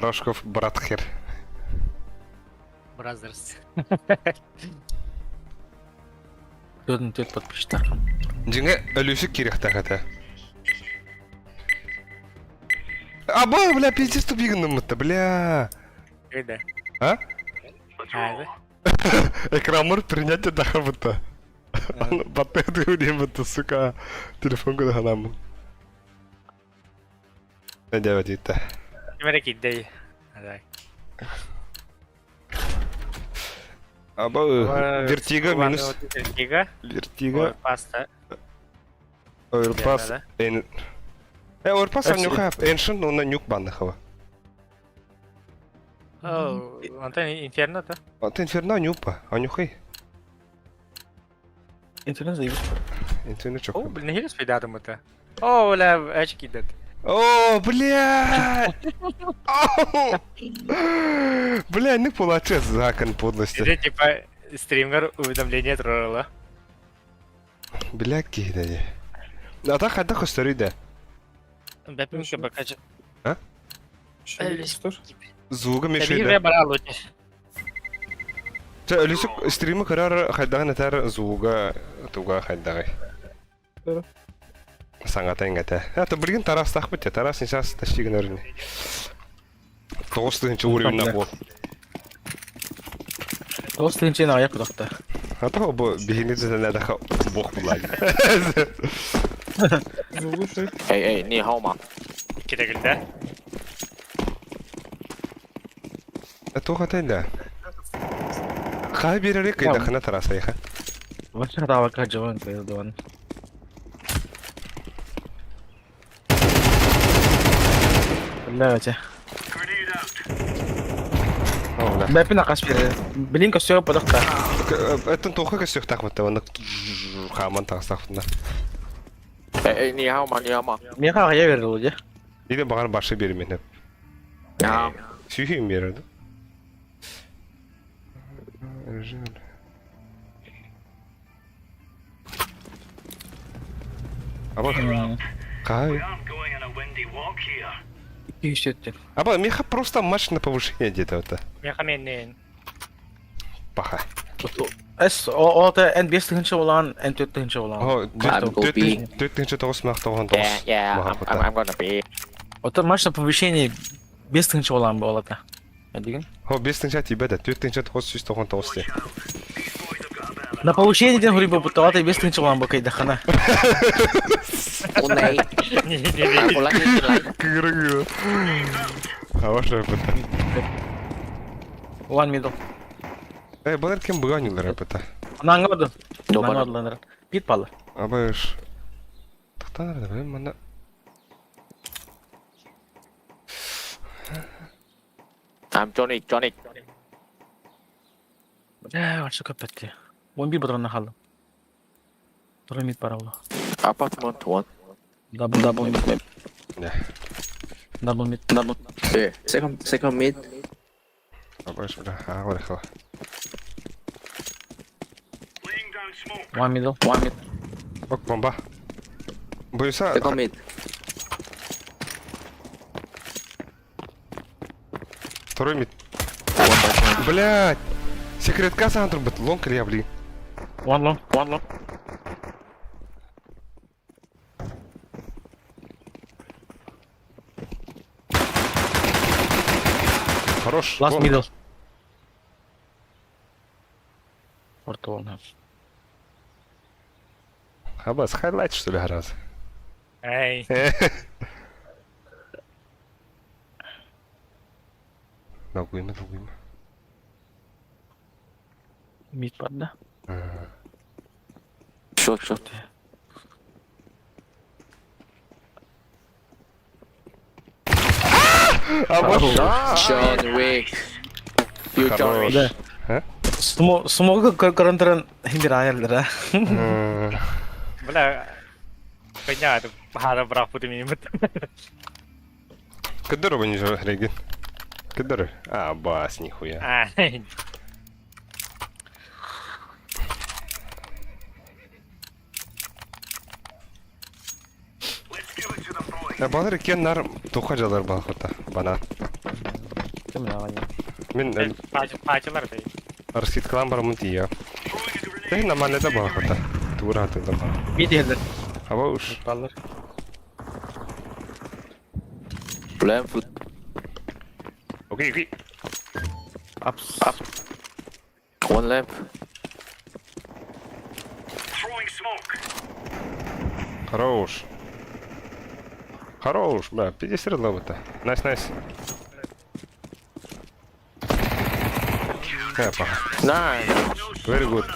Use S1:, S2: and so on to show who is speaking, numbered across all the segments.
S1: Рожков Братхер.
S2: Brothers.
S3: Төрт подписчиктер.
S1: Жеңе өлүшүк керек тагата. Аба, бля, пиздец тупигнымытты, бля.
S2: Когда?
S1: А?
S2: А,
S1: Экранмор принятие дахабыта. Баттайды өйдембытты, сука. Телефонға да ханамын. Не деп әдейті.
S2: Кемерек идей. Адай.
S1: Аба, вертига минус.
S2: Вертига.
S1: Вертига.
S2: Паста.
S1: Ойрпас. Ойрпас анюха. Эншин, он на нюк баннахава.
S2: О, Антон Инферно-то?
S1: А ты инферно нюпа, анюхай.
S3: Интернет заебись.
S1: Интернет
S2: О,
S1: чока.
S2: блин, не хилис пейдатым-то. О, бля, очки дед.
S1: О, бля! Бля, не получается закон подлости.
S2: Это типа стример уведомление тролла.
S1: Бля, кидади. А так хадда хостарида.
S2: Бәпімке бакачы.
S1: А? Звуга
S2: Табиғи
S1: мешайда.
S2: бара лучше.
S1: Та өлүсүк стримы кырар хайдаган этер звуга туга хайдагай. Саңата ингата. Это билген тарас тахбыт, тарас сейчас тащиген өрүнү. 9-нчы уровень бол.
S3: Тослинчен аяк кудакта.
S1: Ата бу бигинизде да бок булай.
S4: Эй, 你好吗？
S2: Китегілді.
S1: Это хотелда. Хай беререк кайдахана тараса яха.
S3: Ваша дава каджаван кайдаван. Блядь. Бэпин акас бере. Блин косё подакта.
S1: Это тоха косё тахмата, аны хаман тагсафтна.
S4: 哎，你好吗？你好吗？
S3: Мен кага я берди луде.
S1: Иде баган башы бермен.
S4: 你好。
S1: Сүйхим берди. Аба кай.
S3: Кийшеттен.
S1: Аба меха просто матч на повышение где-то это.
S2: Мехаменнен.
S1: Паха.
S3: Эс о те NBS тынчы болгон, N4 тынчы болгон.
S1: О, төтінші тоғыз мақтауған тоғыз.
S4: I'm gonna be.
S3: Ота матч на повышение без тынчы болгон болот. Деген?
S1: О, 5-тінші тебе да, 4-тінші тоғыз сүз тоғын тоғыз.
S3: На повышение ден хури бутавата без тынчы болгон бакайда хана.
S4: Hôm nay aku lagi like.
S1: Кыры-кыры. А ваша репета.
S3: One middle.
S1: Бұлар кем бұғанылар репета.
S3: Наңгоду.
S4: Добар.
S3: Наңгоду. Пит палы.
S1: Аба үш. Тақтанар да білем, мана.
S4: I'm Johnny.
S3: Варшы көпетти. 11 бутырына қалды. Тұры мид бараулы.
S4: Apartment 1.
S3: Double mid.
S1: Не.
S3: Double mid.
S4: Yeah. Second mid.
S1: Аба үш бұда. Ағы рекала.
S3: One middle.
S1: Бак бомба. Бұйса.
S4: Second mid.
S1: Второй мид. Блядь. Секретка сантр бит. Лонг или я, блин.
S3: One long.
S1: Хорош.
S3: Last
S1: Лонг.
S3: middle. Ортолон.
S1: Аба, с хайлайт что ли раз?
S2: Эй.
S1: Ногуйма.
S3: Мид падда.
S4: Short.
S1: Аба.
S4: John Wick. You John Wick.
S3: Да. Смог карантаран хиндир аялдыра.
S2: Бля, понятно, пара брав пути минимум.
S1: Кадыры не же, Реген. Кадыры. А, бас, нихуя.
S2: Ай.
S1: Балар кен нар тухажалар балхота. Бана.
S3: Kim ya lan ya?
S1: Мен
S2: Parçalar bey.
S1: арскит клан бармын тия. Ты нормально да бах это. Тура ты да.
S3: Mid yerler.
S1: Hava uç.
S3: Ballar.
S4: Lamp fl-
S1: Окей, окей.
S3: Ups.
S4: One lamp.
S1: Хорош. Хорош, бля, 50 левата. Найс, найс. Капа.
S4: Nice.
S1: Very good.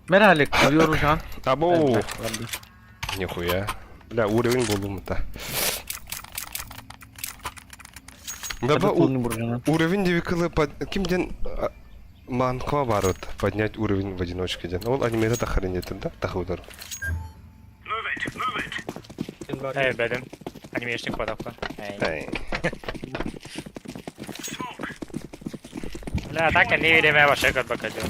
S3: Merhalik. Duyuyoruz şu an.
S1: Або.
S3: Ладно.
S1: Нихуя. Бля, уровень болумта. Да
S3: Hadi
S1: ба
S3: kulunu buradan.
S1: уровень девикылы кимден манква барот поднять уровень в одиночке ден. Ол анимеда тахаринетин да тахудар.
S2: Evet benim. Animation kodakla. Hey. La tak ne demeye başlayacak bakacağım.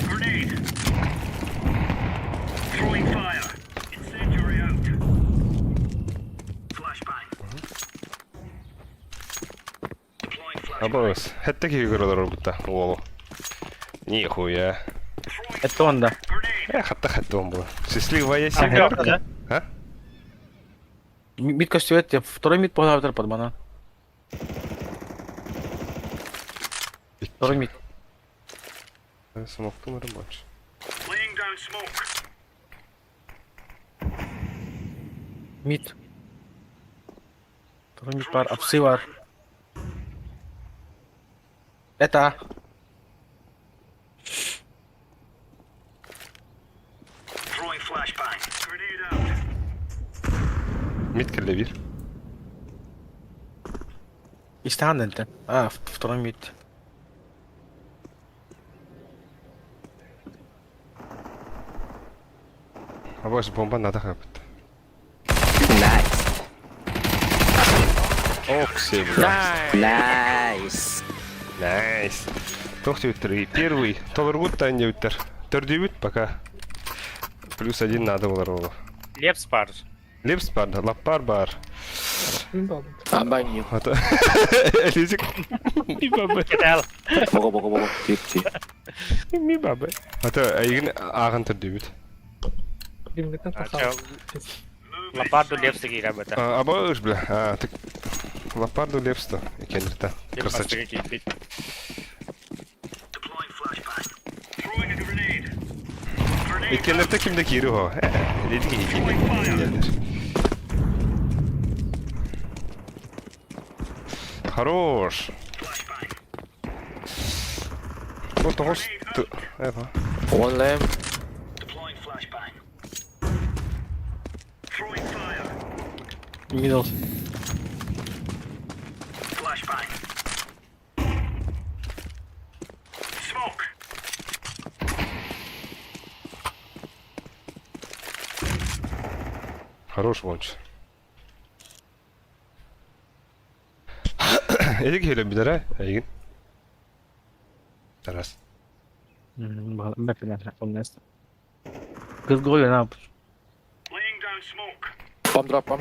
S1: Абос. Хетте ки görüyorlar burada. Oğlu. Нихуя.
S3: Etti onda.
S1: Hatta hatta он был. Счастливая
S3: Ага.
S1: семерка. А?
S3: Мид кастует, я второй мид погнал под банан. Второй мид.
S1: Смоктун рабочий.
S3: Mid. Второй мид var. Apsi var. Это.
S1: Мид кelle bir.
S3: İstihanda انت. Второй мид.
S1: Абос бомба надо хапать.
S4: Nice.
S1: Окси, бля.
S4: Nice.
S1: Найс. Тохти три. Первый. Толыргут тань өттер. Төрдебүт пока. Плюс один надо олар.
S2: Leps var.
S1: Лепс бар, лаппар бар.
S4: I'm buying you.
S1: Ата. Элизик. Ми бабы.
S2: Gel.
S4: Bogo. Fifty.
S1: Ми бабы. Ата, айгын ағын төрдебүт.
S2: Lapardo leps gira bata.
S1: Абос, бля. Так. Лаппарду лепсто. Екендерта. Красавчик.
S2: Красавчик.
S1: Екендерта кимде кири хо. Леди екендер. Хорош. Ну, того что... Это...
S4: One lamp.
S3: Middle.
S1: Хорош лонч. Edik hele bir lira. Ayın. Раз.
S3: Bakalım ne falan. Onun neyse. Kız koyuyor ne yapıyor?
S4: Bomb drop.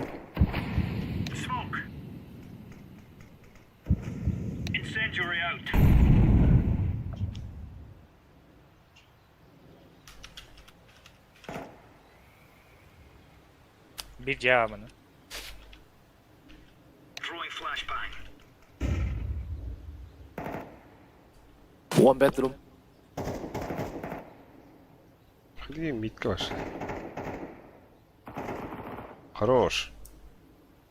S2: Bir cevabını.
S4: One bedroom.
S1: Ходи, митка ваша. Хорош.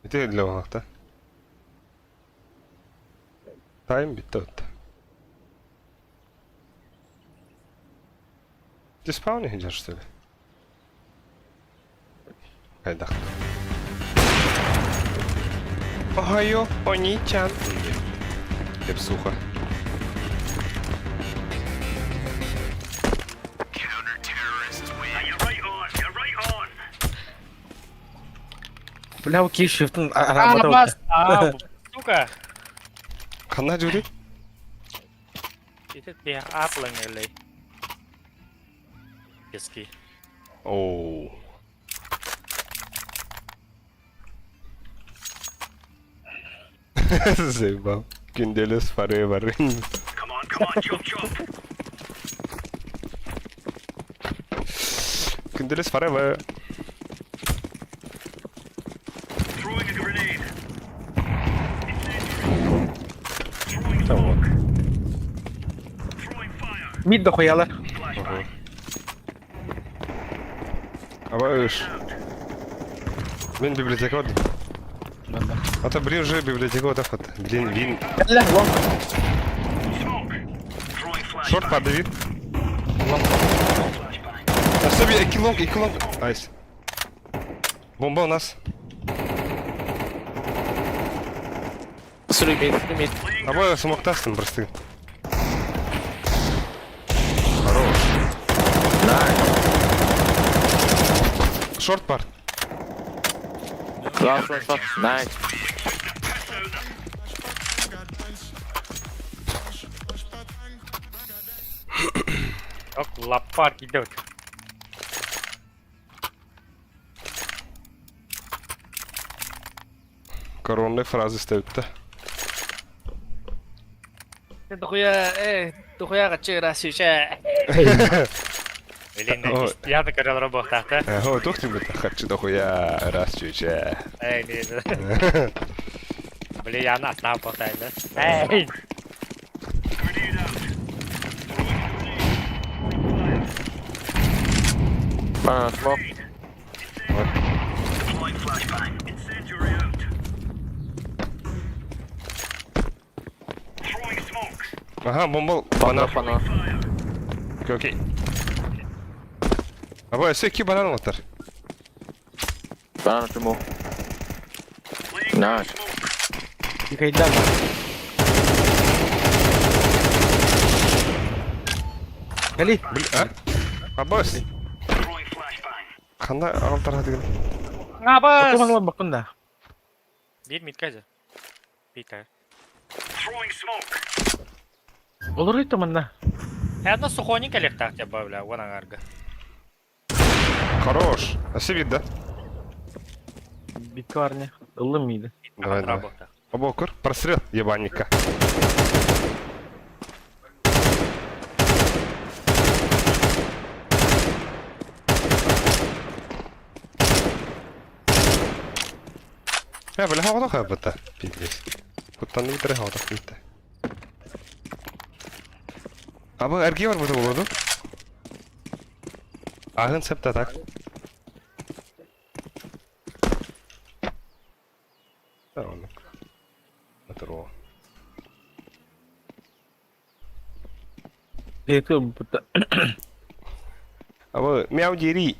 S1: Это для вахта. Тайм битот. Ты спавни идешь, что ли? Кайдах. Охайо, они-чан. Лепсуха.
S3: Бля, окей, shift'ın arabada oldu.
S2: Aa, suka.
S1: Kanna juri?
S2: Itu dia up lang nilay. Yeski.
S1: Oo. Zeyba. Gündeles forever. Gündeles forever. Tamam.
S3: Mid de koyarlar.
S1: Ama öş. Ben biblioteka vardım.
S3: Ben de.
S1: Hatta блин уже библиотека вот так вот. Блин, вин.
S3: Geldiler long.
S1: Шорт падает вин. Особенно iki long. Nice. Bomba у нас.
S4: Three mid.
S1: Обои смоктастым просто.
S4: Nice.
S1: Шорт пар.
S4: Last one shot. Nice.
S2: Yok lapar gidiyor.
S1: Коронные фразы ставят-то.
S3: Дохуя качера сише.
S2: Блин,
S1: Ой.
S2: я так говорил работа, да?
S1: Ой, тух тебе хочу дохуя раз чуча.
S2: Эй, нет. Блин, я на став поставил, да? Эй!
S4: Smoke.
S1: Ага, бомба.
S4: Banana.
S1: Банан. Окей. Обои все ки банан отыр.
S4: Banana to move. Nice.
S3: Yıkaydılar. Geli.
S1: А? Обои. Қандай алтарға деген.
S2: Ngapes!
S3: Bakın bakın da.
S2: Bir mid kaca. Bir kaca.
S3: Olur itu mana?
S2: Это сухоненько легко тебя бавля, вон ангарга.
S1: Хорош. Все вид, да?
S3: Bitki var ne? Illı mıydı?
S1: Давай, давай.
S2: Работа.
S1: Обои көр. Прострел ебанника. Я бля хавада хабата. Пиздец. Куттанды битре хавада битте. Абы эрге бар буда болоду. Агын септа так. Tamam. Atro.
S3: Itu betul.
S1: Абы мяу дери.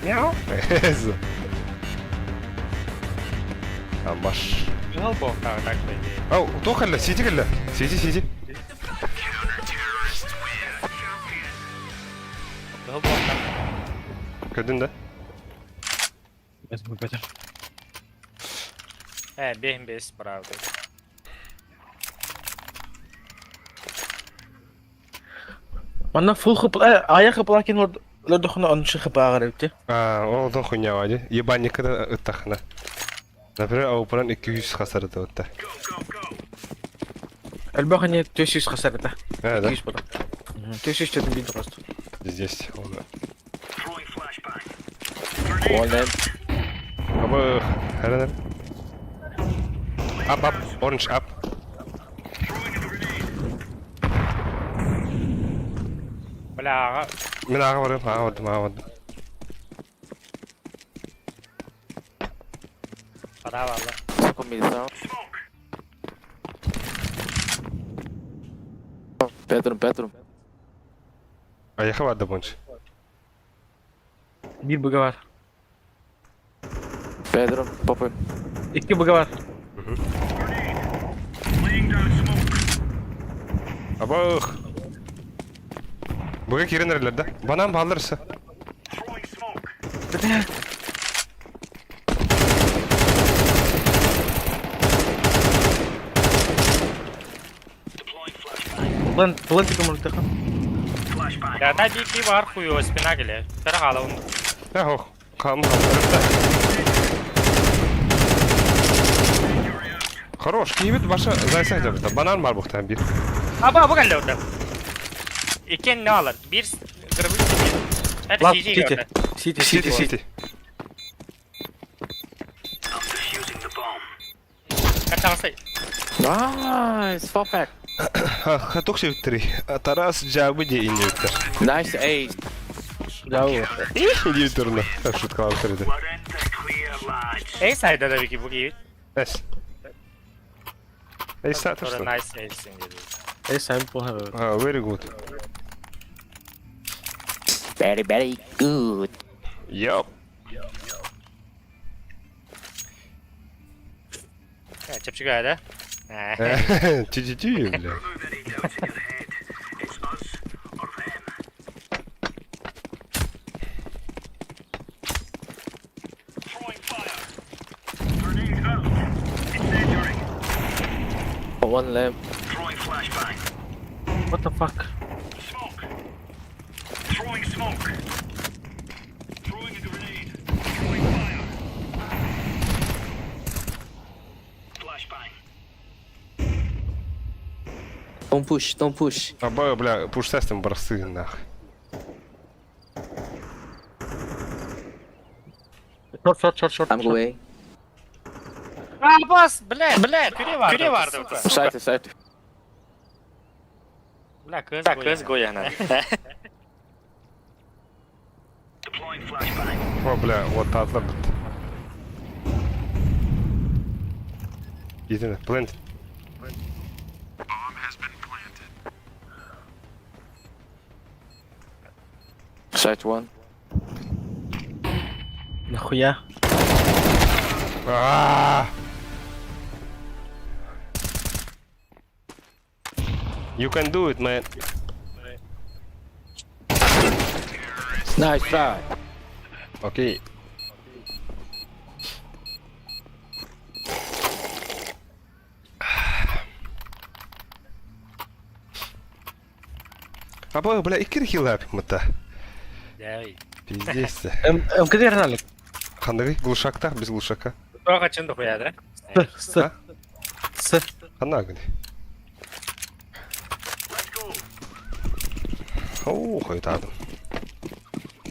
S1: Мяу. Eso. Амбаш.
S2: Al bu tak bence.
S1: Ау, тохалла, сиди галла. Сиди.
S2: Al bu tak.
S1: Kadın da.
S3: Без буквально.
S2: Benim bez правда.
S3: Mana full kıpla, ayak kıplakin lo dokhna on şu kıpla garipti.
S1: О, он хуйня вади. Ебанника да ыттахна. Например, аупран 200 хасар да отта.
S3: Elbaqani 200 khasarata.
S1: Да.
S3: 200 burada. 200 dedim bir просто.
S1: Здесь. Он.
S4: One end.
S1: Абы, харана. Up, orange up.
S2: Bля,
S1: Мен ага барам, ага.
S2: para valla.
S4: Second mid down. Bedroom.
S1: Аяха vardı bunç.
S3: Bir buga var.
S4: Bedroom. Popper.
S3: 2 buga var.
S1: Абы. Буга кирен nerelerde? Bana mı alırsa?
S3: Hadi. План типа может так.
S2: Ya da bir var kuyu spina gele. Tara hala onu.
S1: Ya ho. Kalm. Хорош, kiyibit başa zaysaq da burada. Banan var buxtan bir.
S2: Bu geldi orada. İki ne alır? Bir kırmızı bir. Hadi
S3: Last
S2: CG
S3: City.
S2: gördü.
S3: City.
S1: City.
S2: Kaçaması.
S4: Nice. Fall back.
S1: Ha, çok şey bittiri. Taras cevabı diye indi bitter.
S4: Nice ace.
S3: Bravo.
S1: İndi bittirine. Ha, şut kalan bitirdi.
S2: Ace saydı tabii ki bu gibi.
S1: Nice. Ey
S2: Sonra
S1: satırsın.
S2: nice ace'in dedi.
S3: Ey sen bu ha.
S1: Ha, very good.
S4: Very, very good.
S1: Yup.
S2: Ha, çöpçü geldi.
S1: Çi bile.
S4: One lamp.
S3: What the fuck?
S4: Don't push, don't push.
S1: Aba, bля, push testim burası nах.
S3: Short.
S4: I'm away.
S2: Bas, bile, küre vardı orada.
S4: Side, side.
S2: Bile kız goyana.
S1: O, bля, вот tatlı bitti. Gidin, plant.
S4: Side one.
S3: Нахуя?
S1: You can do it, man.
S4: Nice try.
S1: Окей. Aba, bля, 2 kill yapayım mıta. Пиздец.
S3: МКД ралик.
S1: Қандай глушакта, без глушака.
S2: Çok açın da koyadı.
S3: С. С.
S1: Қандай гүн. Оу, қойтадым.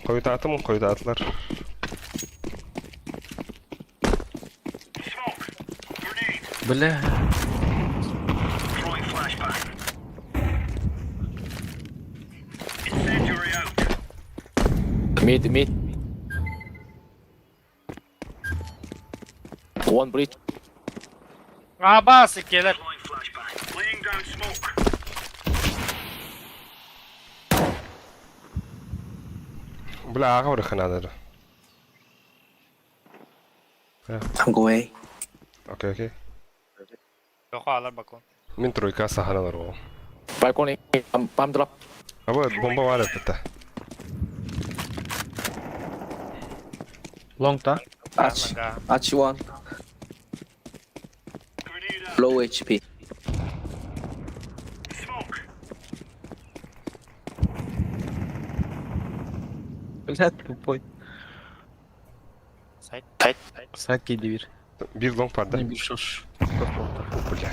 S1: Қойтатылар.
S3: Бля.
S4: Mid. One bridge.
S2: Bas, gelir.
S1: Бля, аға бір қанадыр.
S4: I'm away.
S1: Окей.
S2: Yok alır bakın.
S1: Мен тройка саханалар ол.
S4: Balcony. Pump drop.
S1: Аба, бомба var бітті.
S3: Long та.
S4: Arch one. Low HP.
S3: Блядь, тупой. Сайт кейді bir.
S1: Bir long vardı.
S3: Не bir şoş.
S1: Бля.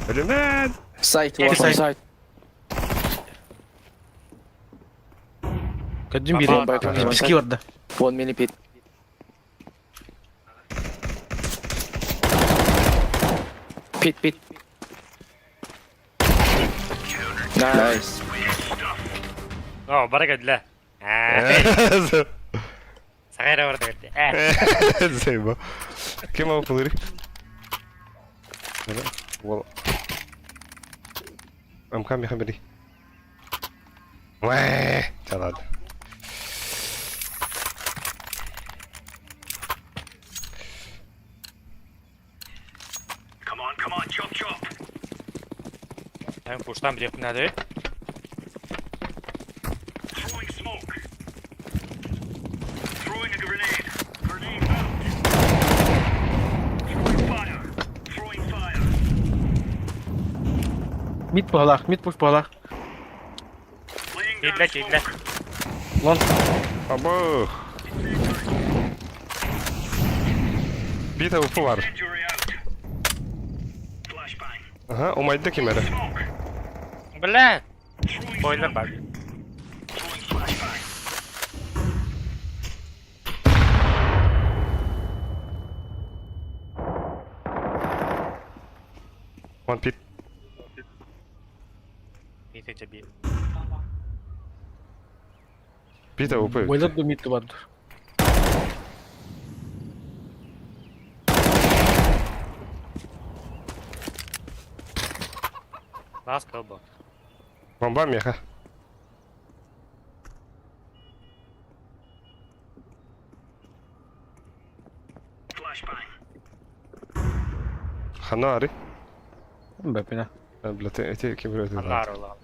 S1: Ölümen.
S4: Side one.
S3: Side.
S4: Side.
S3: Kadın
S2: Baba,
S3: biri.
S2: baba.
S3: Biski vardı.
S4: One mini pit. Pit. Nice.
S2: Bara geldiler. Sakayra orada geldi.
S1: Зайба. Кем ау пылыры? Вол. Амкам яхан бери. Уэ, çalады.
S5: Come on, chop.
S2: Ben kuştan bir yakın hadi.
S5: Throwing smoke. Throwing a grenade. Grenade out. Throwing fire.
S3: Mid push bağlar.
S5: Laying down
S2: Gidle.
S5: smoke.
S3: Long.
S1: Abo. Bir de upu var.
S5: Injury out.
S1: Aha, o mayda kim era?
S2: Bilal. Boiler var.
S1: One pit.
S2: Bir tek bir.
S1: Pit OP.
S3: Boiler da mid vardır.
S2: Last elbow.
S1: Bomba mı yaka?
S5: Flashbang.
S1: Hanari.
S3: Mbappe'ne.
S1: Blate eti kim öldü?
S2: Allah Allah.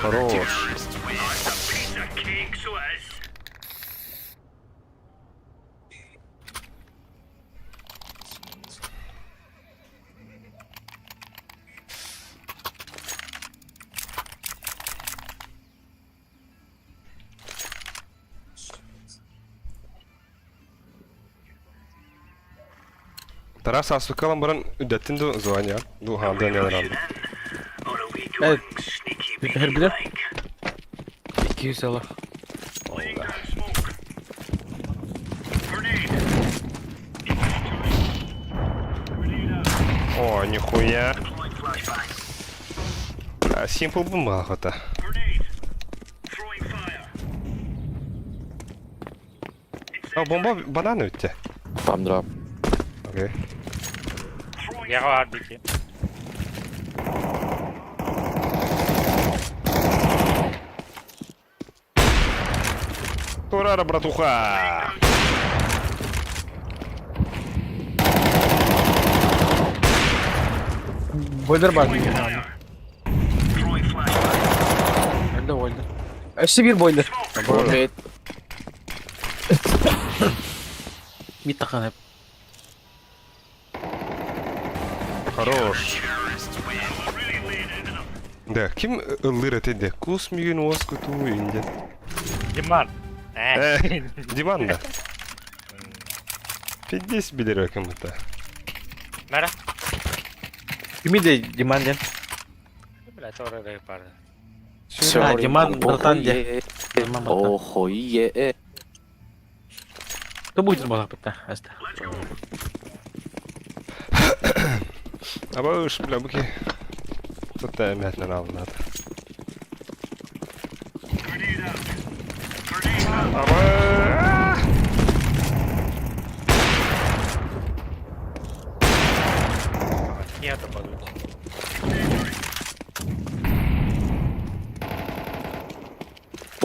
S1: Хорош.
S5: Piece of cake, so it is.
S1: Taraf saslıkalan buran üddettin de звання. Du handa neler aldı.
S5: Or are we
S3: Evet.
S5: going sneaky
S3: Bir her bile.
S5: like?
S3: 200 Allah.
S5: Laying down smoke. Grenade. Grenade out.
S1: О, нихуя.
S5: Deploying flashbang.
S1: Simple bu mu hakikaten?
S5: Grenade. Throwing fire.
S1: Ha bomba bana ne öttü?
S4: Bomb drop.
S1: Okey.
S5: Throwing
S2: Yara vardı ki.
S1: Турара, братуха!
S3: Boiler var.
S5: fire. Throwing flashbang.
S3: Nerede boiler? Eşli bir boiler.
S4: One mid.
S3: Mid takan hep.
S1: Хорош.
S5: We're really laying into them.
S1: Да, kim ılır etedi? Kus mügün was kutu ince.
S2: Ciman.
S1: Diman da. Fiddis bilir bakın bu da.
S2: Mera.
S3: Kimi de dimanden.
S2: Bilal sonra da yapardı.
S4: Sorry.
S3: Jaman
S4: Oh,
S3: bertanya.
S4: yeah.
S3: Jaman bertanya.
S4: Oh, yeah.
S3: Itu boiler malah peta. Asta.
S5: Let's go.
S1: Ama uş bile bu ki. Tut da emetle alın hadi.
S5: Grenade out. Grenade out.
S1: Ama
S2: Niye topadı?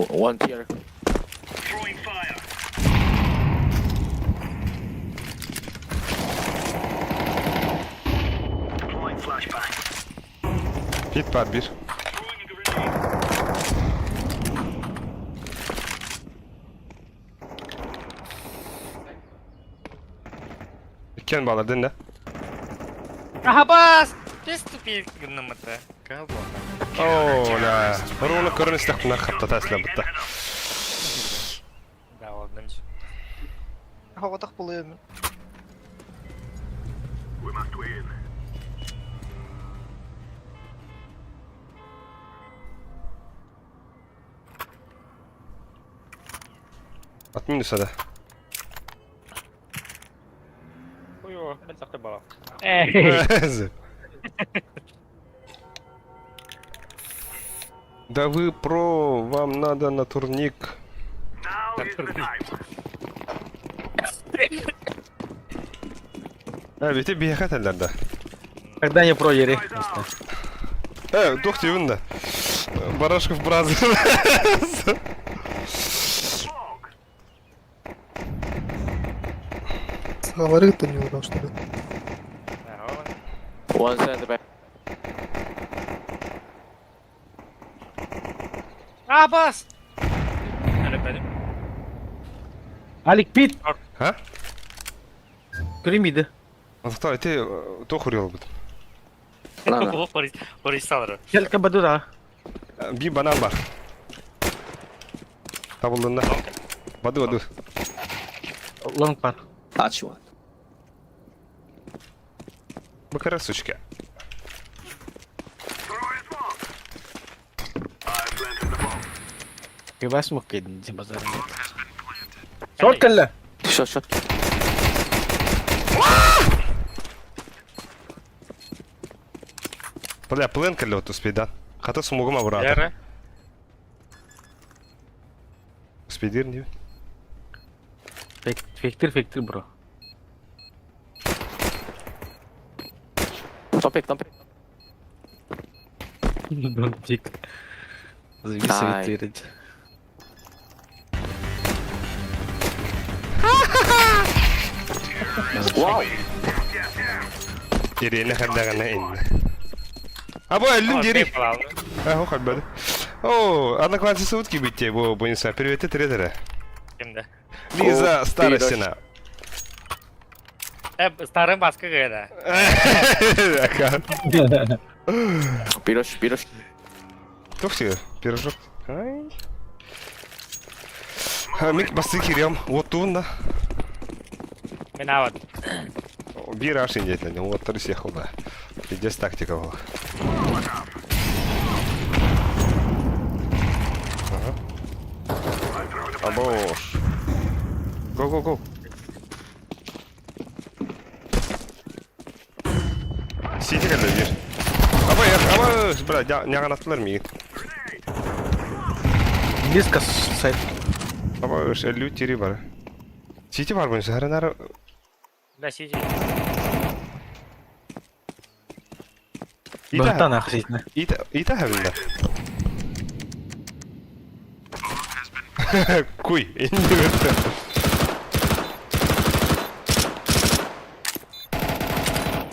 S4: One tier.
S5: Throwing fire. Deploying flashbang.
S1: pit var bir.
S5: Throwing a grenade.
S1: İkken bağlar dinle.
S2: Aha bas! Just bir gınımıtı. Kaldı.
S1: Oo la. Ruunu kırın istekler kapta tesla bitti.
S2: Да, ладно.
S3: Havada buluyor mu?
S5: We must win.
S1: Atmayın üstüne.
S2: Ой, ben saklı bala.
S1: Да вы про, вам надо на турник.
S5: Now is the time.
S1: Evet, bir yakat ellerde.
S3: Когда я про yeri.
S5: Guys out.
S1: Evet, дух тивinde. Барашков бразер.
S5: Fog.
S6: Говорит, не урал, что ли?
S4: One center back.
S2: Ah bas! Öyle benim.
S3: Alik pit.
S1: Ha?
S3: Kırayım mıydı?
S1: Anahtar eti tohur yol bud.
S4: Lana.
S2: Bu polis alır.
S3: Gel kabadu da.
S1: Bir banan var. Tabulunda. Vadu.
S3: Long par.
S4: Touch one.
S1: Bakara сучка.
S5: Throwing smoke. I planted the bomb.
S3: Kebas mungkin di bazar. Short kan lah.
S4: Shot.
S1: Бля, пленка ли от успей, да? Хата смогу брата.
S2: Яра.
S1: Успейдир не?
S3: Faktir bro.
S4: Topik.
S3: Don't pick. Завис
S4: Ай.
S3: faktir.
S4: Wow.
S1: Yerine kadar inne. Abo elin geri. Ha, o kadar. О, одноклассница сутки быть тебе, Бонниса. Привет, трейдера.
S2: Kimde?
S1: Лиза,
S4: О,
S1: старостина.
S2: Starın başka köyde.
S4: Пирош.
S1: Тух себе, пирожок. Ай. Мик басты кирям. Вот тут, да.
S2: Ben avat.
S1: Bir aşın yetledi. Otları siyah da. Пиздец тактика была. Ага. Абош. Go. Сити geldi bir. Ama bra ne kanattılar mı?
S3: Близко сайт.
S1: Ama 50 tiri var. Сити var bunun her nara.
S2: Da sizi.
S3: Бахтан ахситне.
S1: İta hevinde. Kuy.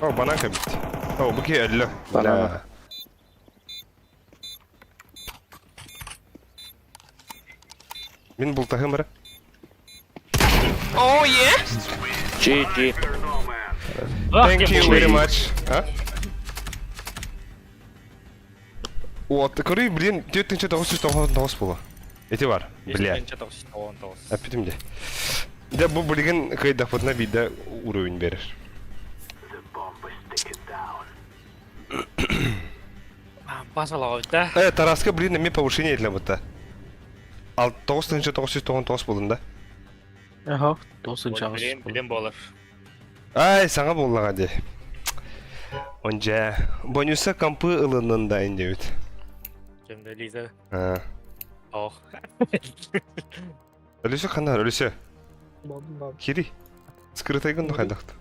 S1: Oh, banana bitti. Oh, bu ki 50.
S4: Banana.
S1: Min bultahım var.
S4: GG.
S5: There's no man.
S1: Thank you very much. Ha? Вот, коры, блин, 4999 было. Эти var. Блядь. Öptüm de. De bu bilgin kayda fırına bir de uğrayın verir.
S5: The bomb is sticking down.
S2: Basılavda.
S1: Тараска, блин, ми повышение для вот-то. Al 9999 болдun да.
S3: Ага, 9-нчы агыс.
S2: Bilim olur.
S1: Ай, саңа боллага де. Онжа, бонуса кампы ылынында инде бит.
S2: Şimdi Liza.
S1: Ha.
S2: Oh.
S1: Ölüsü kanар, ölüsü. Кири. Скрытай гын хайдақты.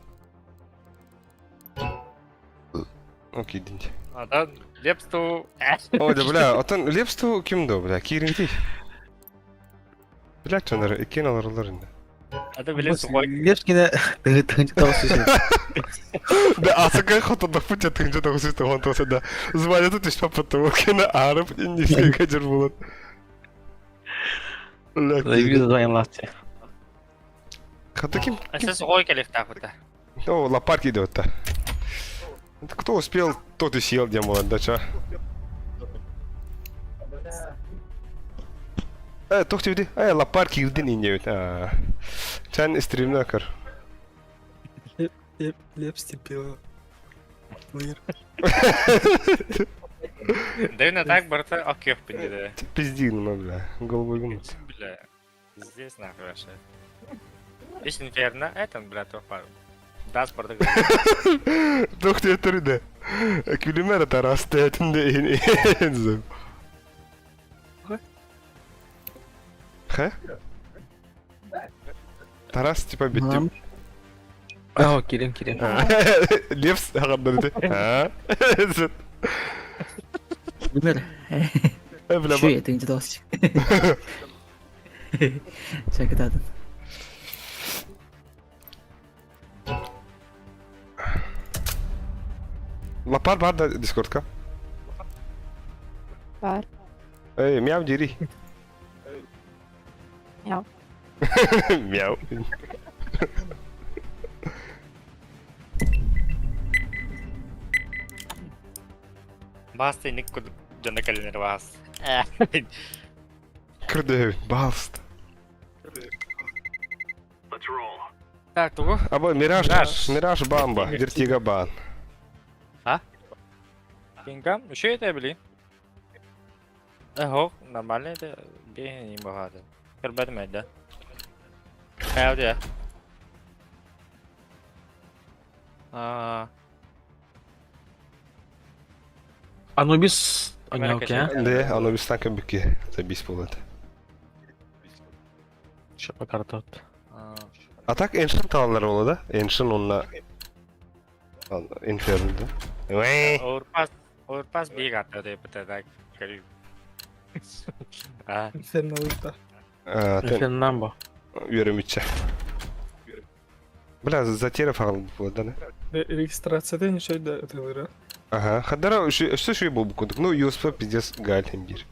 S1: Окей, динде.
S2: Adam Lepstu.
S1: Ой, да бля, отан Лепсту кимдо, бля, Кирин ти. Бля, чонар, экен алырлар инде.
S2: Adam bilim soğuk.
S3: Лепскине 9-9.
S1: Да, асыка хотода путя тыңжы 999 да. Звонят тут ишпа потому кена арып индийский кадр болот.
S3: Завис звонласты.
S1: Хата ким?
S2: Siz soğuk gelip takıda.
S1: О, лопатки идет-то. Кто успел, тот и съел, где молодо, ча. Тохти види. Лопатки ирдин инде. Чан стримна кар.
S6: Лепс типа.
S2: Дэвна так барта акёв пиндеде.
S1: Пизди, ну, бля. Головой гумс.
S2: Бля. Здесь нахуй вообще. Есть инферно, этот, бля, топар. Даст барта.
S1: Тохти это риде. Килимера тарасты этinde enzo. Ха? Тарас типа биттим.
S3: Ага, Кирин.
S1: Лепс хагадды. Ha?
S7: Bener.
S1: Bля,
S7: Şu yetince dost. Check it out.
S1: Лопар бар да дискордка.
S8: Var.
S1: Эй, мяу дери.
S8: Ja.
S1: Мяу.
S2: Basta inik kud jana kalinir bas.
S1: Кырды, балст.
S5: roll.
S2: Так, тугу.
S1: Aba Mirage bamba. Vertiga ban.
S2: Пингам, еще это, блин. Ого, нормально это, не богато. Кербет да. Хелл, да.
S3: Anubis
S2: Камера
S3: oynuyor ya.
S1: De Anubis'tan köbükki. Zabis buladı.
S3: Şapa kartot.
S1: Atak Ancient tavalları oladı. Ancient onunla... Infernal'da. Vay.
S2: और पास भी आता था पता था करीब हाँ
S6: Infernal'da.
S3: Efendim bu.
S1: Yürüm içe. Biraz zaterif aldı bu da ne?
S6: Регистрацияда şeyde öteleri.
S1: Ага. Хадара что шо был буквально? Ну, USP пиздец галим bir.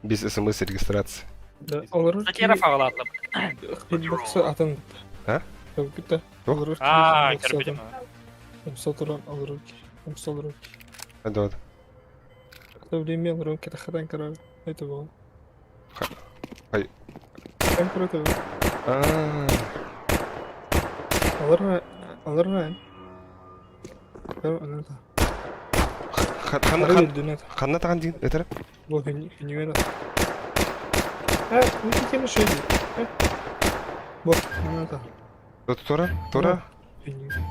S1: Без смс регистрации.
S6: Da alırır ki
S2: Zakira fağlattı.
S6: hitbox'u atın.
S1: Ha?
S6: Yok da alırır ki.
S2: Aa
S6: hitbox'u
S2: körbedim.
S6: atın. Saturan alırır ki. Alırır ki.
S1: Hadi hadi.
S6: Tabii alırım ki taxadan karar. Ne bu?
S1: Ay.
S6: Ben kuratu.
S1: Aa.
S6: Alırır. Tamam anladım.
S1: Kanna
S6: Düne.
S1: kanna takan din. Yeter.
S6: Bu hünüven at. Ha, bu bir kere şey değil. Ha. Bu anladım.
S1: Tora.
S6: Hünüven.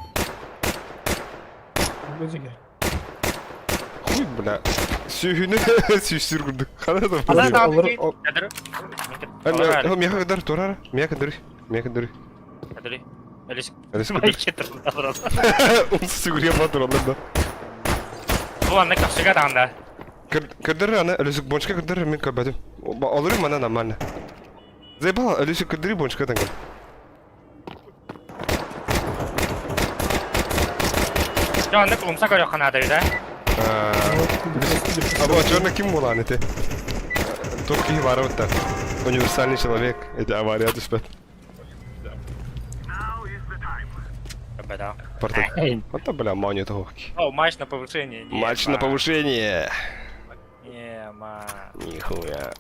S6: Bu zeki.
S1: Хуй, бля. Сүйүнү сүйүстүргүндүк. Кана да.
S2: Алар да
S6: Алар
S1: Мия кадар Tora. Мия кадар.
S2: Кадри. Элис.
S1: Элис.
S2: Кетер.
S1: Он сигурия батыр аларда.
S2: Bu anda kapsıga tanda.
S1: Кадар ана элисик бончка кадар мен кабадым. Алырым ана нормально. Зайбала элисик кадари бончка танган.
S2: Şu anda kumsa koyuyor kanadayı da.
S1: Або чёрный ким булан эти? Турки ворота. Универсальный человек. Это авария дуспет.
S5: Now is the time.
S2: Беда.
S1: Портал. Вот бля, мани того.
S2: О, матч на повышение.
S1: Матч на повышение.
S2: Ема.
S1: Нихуя.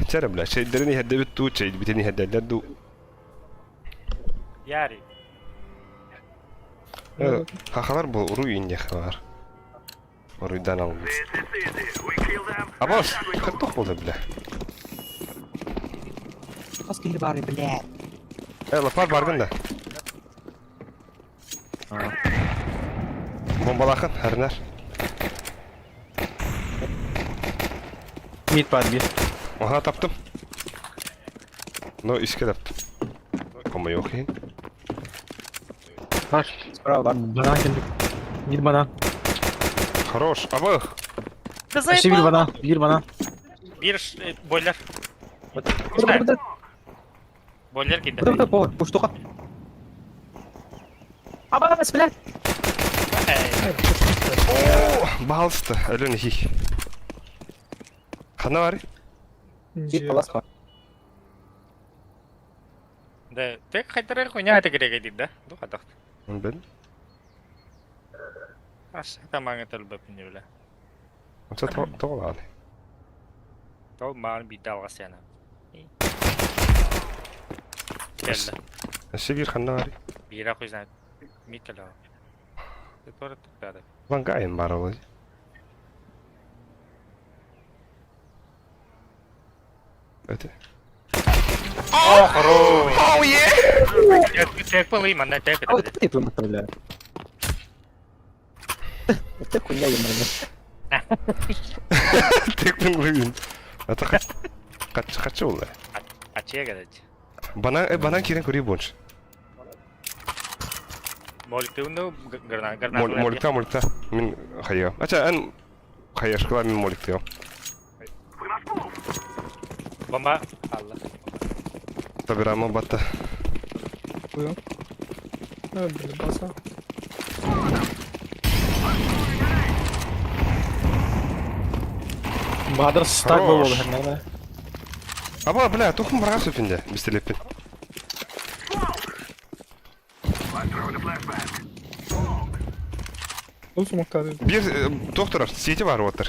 S1: Çare bля, şeylerini hedde bittu, şey biteni heddeler du.
S2: Yari.
S1: Hakalar bu ruin ya var. Ruidan almış.
S5: This is easy. We kill them.
S1: Abos, katok oldu bля.
S7: Askeri bari bile.
S1: Lafar bargın da. Bombalakın, herner.
S3: Mid var bir.
S1: Aha taptım. No iske taptım. Ama yok yani.
S3: Var. Banan geldi. Bir banan.
S1: Хорош, абы.
S3: İşte bir banan. Bir banan.
S2: Bir boiler.
S7: Burada
S2: Boiler gitti.
S7: bu штука. Aba bismillah.
S1: Балсты, ölün hih. Kana var?
S7: Bir palas var.
S2: Да, ты хотел хуйня это грегать, да? Ну, хотел.
S1: Onu ben.
S2: Аж это манга толба не бля.
S1: Onca toğla ali.
S2: То ман bir dalgasına. Geldi.
S1: Sevir kana var.
S2: Bir akı yüzden. Mikkel o. Sonra tıkladı.
S1: Lan gayet var olayı. Öte.
S2: Oh, хорош!
S1: Oh yeah!
S2: Tek balayım anne tek
S7: А вот
S2: dedi.
S7: это ты прям отправляю. Это хуйня ебаная.
S1: Tek ben ruin. Ata kaç oldu?
S2: Açıya gelecek.
S1: Bana kiren kuri bonç.
S2: Molikte granat.
S1: Molikta. Min khayya. Acha an khayya shkala min molikta yo.
S5: We must move.
S2: Bomba. Allah.
S1: Tabirama batta.
S6: Buyur. Evet, basa.
S3: Bahadır start
S1: Хорош.
S3: bu oldu her nerede.
S1: Aba bля, toxum bırak üstünde. Bistilepin.
S5: I'm throwing a flashbang.
S6: Olsun muhtar değil.
S1: Bir doktor seti var otur.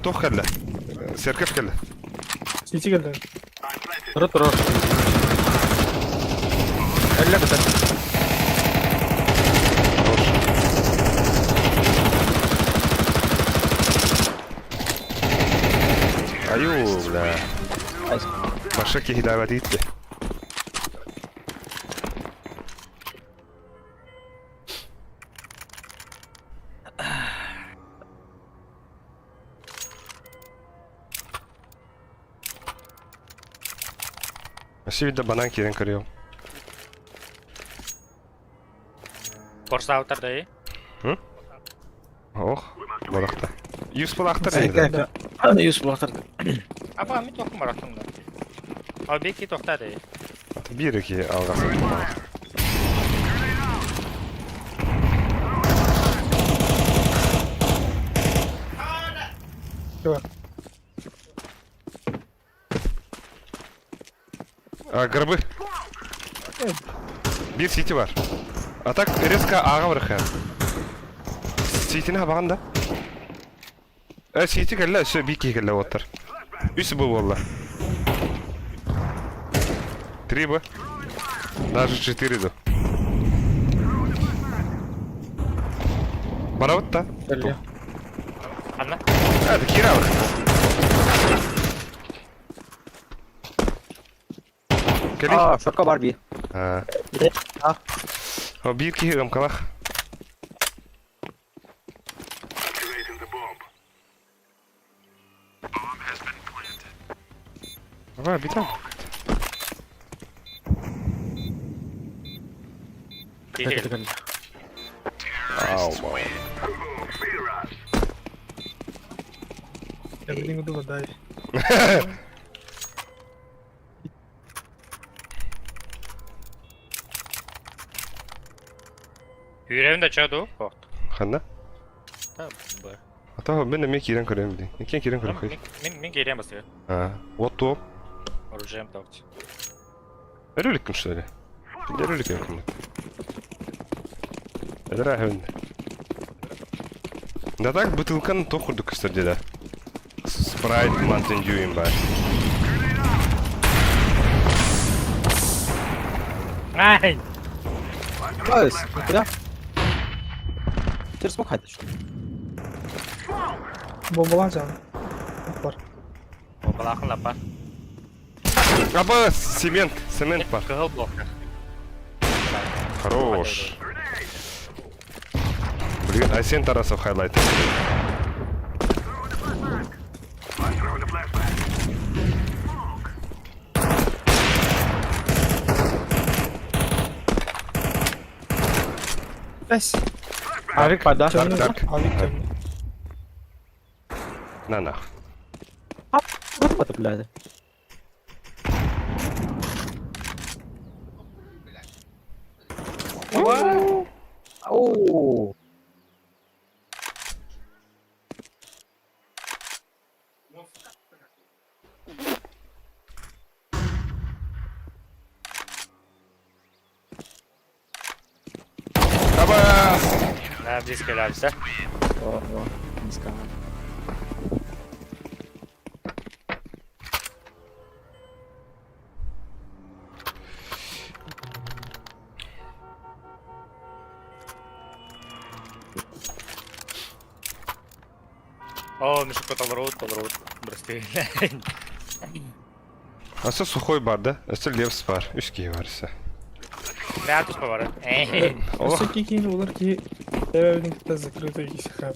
S1: Тох келді. Серкеш келді.
S6: Сити geldi.
S3: Тұры. Әлі бітір.
S1: Аю, бля.
S7: Nice.
S1: Машеки хидава дитті. Şimdi de banan kiren kırıyor.
S2: Force outer'da iyi.
S1: Oh, balakta. 100 balakta dedi.
S3: Аны юз бұлақтырды.
S2: Ama mid tokum var aklımda. Abi iki tokta da iyi.
S1: 1-2 algasın.
S6: Var.
S1: Grabı. Bir city var. Atak резко ağa bırakıyor. City'ne bakın da. City geldi, şu bir iki geldi otur. Üstü bu valla. 3 bu. Даже 4 ду. Барават та.
S3: Әлі.
S2: Anla.
S1: Hadi kira bak. Gelin.
S7: Aa, şorka var bir.
S1: Ha.
S7: Ah.
S1: O bir ki kalak.
S5: Activating the bomb. Bomb has been planted.
S1: Var bir tane.
S2: İyi değil.
S3: Әлі.
S1: Au.
S5: Fear us.
S6: Я бы не буду дай.
S2: Yüreğim de çağdı o. Korktu.
S1: Xanna.
S2: Tamam. Bu.
S1: Ata ben de mi kiran kırıyorum diye. Kim kiran kırıyor?
S2: Min geriye basıyor.
S1: Ha. What to?
S2: Oracağım tokçu.
S1: Öyle что ли? Öyle yakın. Это рахун. Да так бутылканы тохурдук кстати да. Спрайт Mountain Dew им бар.
S2: Ay.
S7: Nice. Куда? Через смог хайтиш.
S6: Bombalan canım. Var.
S2: Bombalı akın lapar.
S1: Аба, цемент бар.
S2: Kıhıl blok.
S1: Хорош. Блин, Айсен Тарасов хайлайт.
S5: I'm throwing the flashbang.
S6: Bes.
S7: Арик пада.
S6: Canını
S1: tak.
S6: var. Abi canını.
S1: На нах.
S7: Вот это, блядь. Оу.
S1: Аба!
S2: Ha biz gelirse.
S7: О, не скажу.
S2: О, мишек толрот. Бросты.
S1: Аса сухой бар да? Аса левс бар. Üsküye var ise.
S2: Ne atış mı var?
S1: О,
S6: Высокие кинь, удар ки. Я никогда закрытый исхаб.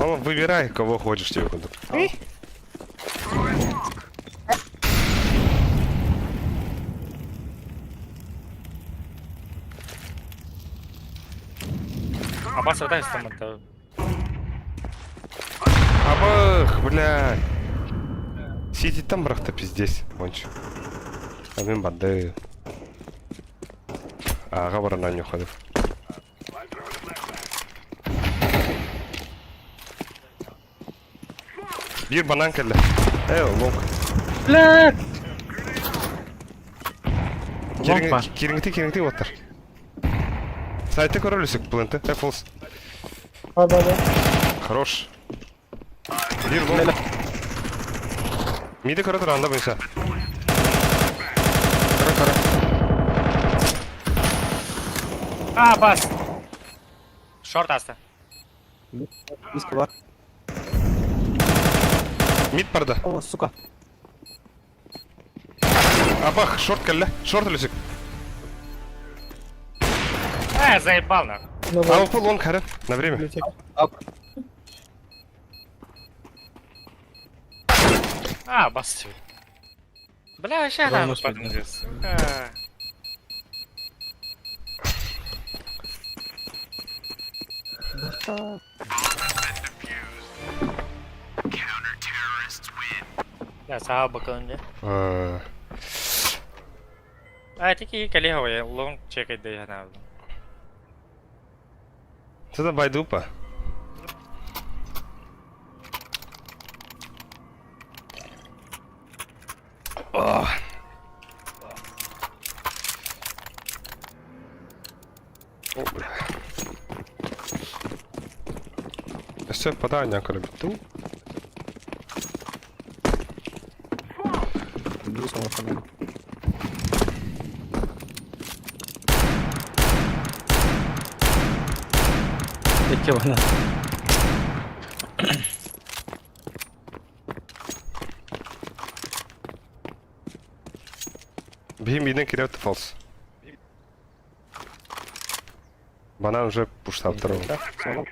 S1: мама, выбирай, кого хочешь тебе буду.
S2: Аба сырдай стаматта.
S1: Абах, блядь. Сидит там, брахта, пиздец. Кончу. А мен бады. Аға барана нюхадып. Bir banan kelle. Long.
S3: Блядь! Long бар.
S1: Кереңті отыр. Сайты көрөлүсүк планты. Фолс.
S6: Да.
S1: Хорош. Bir long. Midi kara tarafında bu insan.
S2: Бас! Шорт асты.
S7: Близко бар.
S1: Mid parda.
S7: О, сука.
S1: Абах, шорт калля. Шорт лысик.
S2: Заебал нахуй.
S6: Давай,
S1: Алпы лонг харен. На время.
S6: библиотека.
S2: Бас всё. Бля, вообще
S3: Ладно,
S2: рано
S3: господи.
S2: подумал. Ya sağa bakalım diye. Тільки коли я лонг чекать де я надо.
S1: Это байдупа. Все подання корабіту.
S7: Близко на фонарь.
S3: Яке вона?
S1: Бігім йден кидав фалс. Банан уже пуштав второго.
S7: Соло.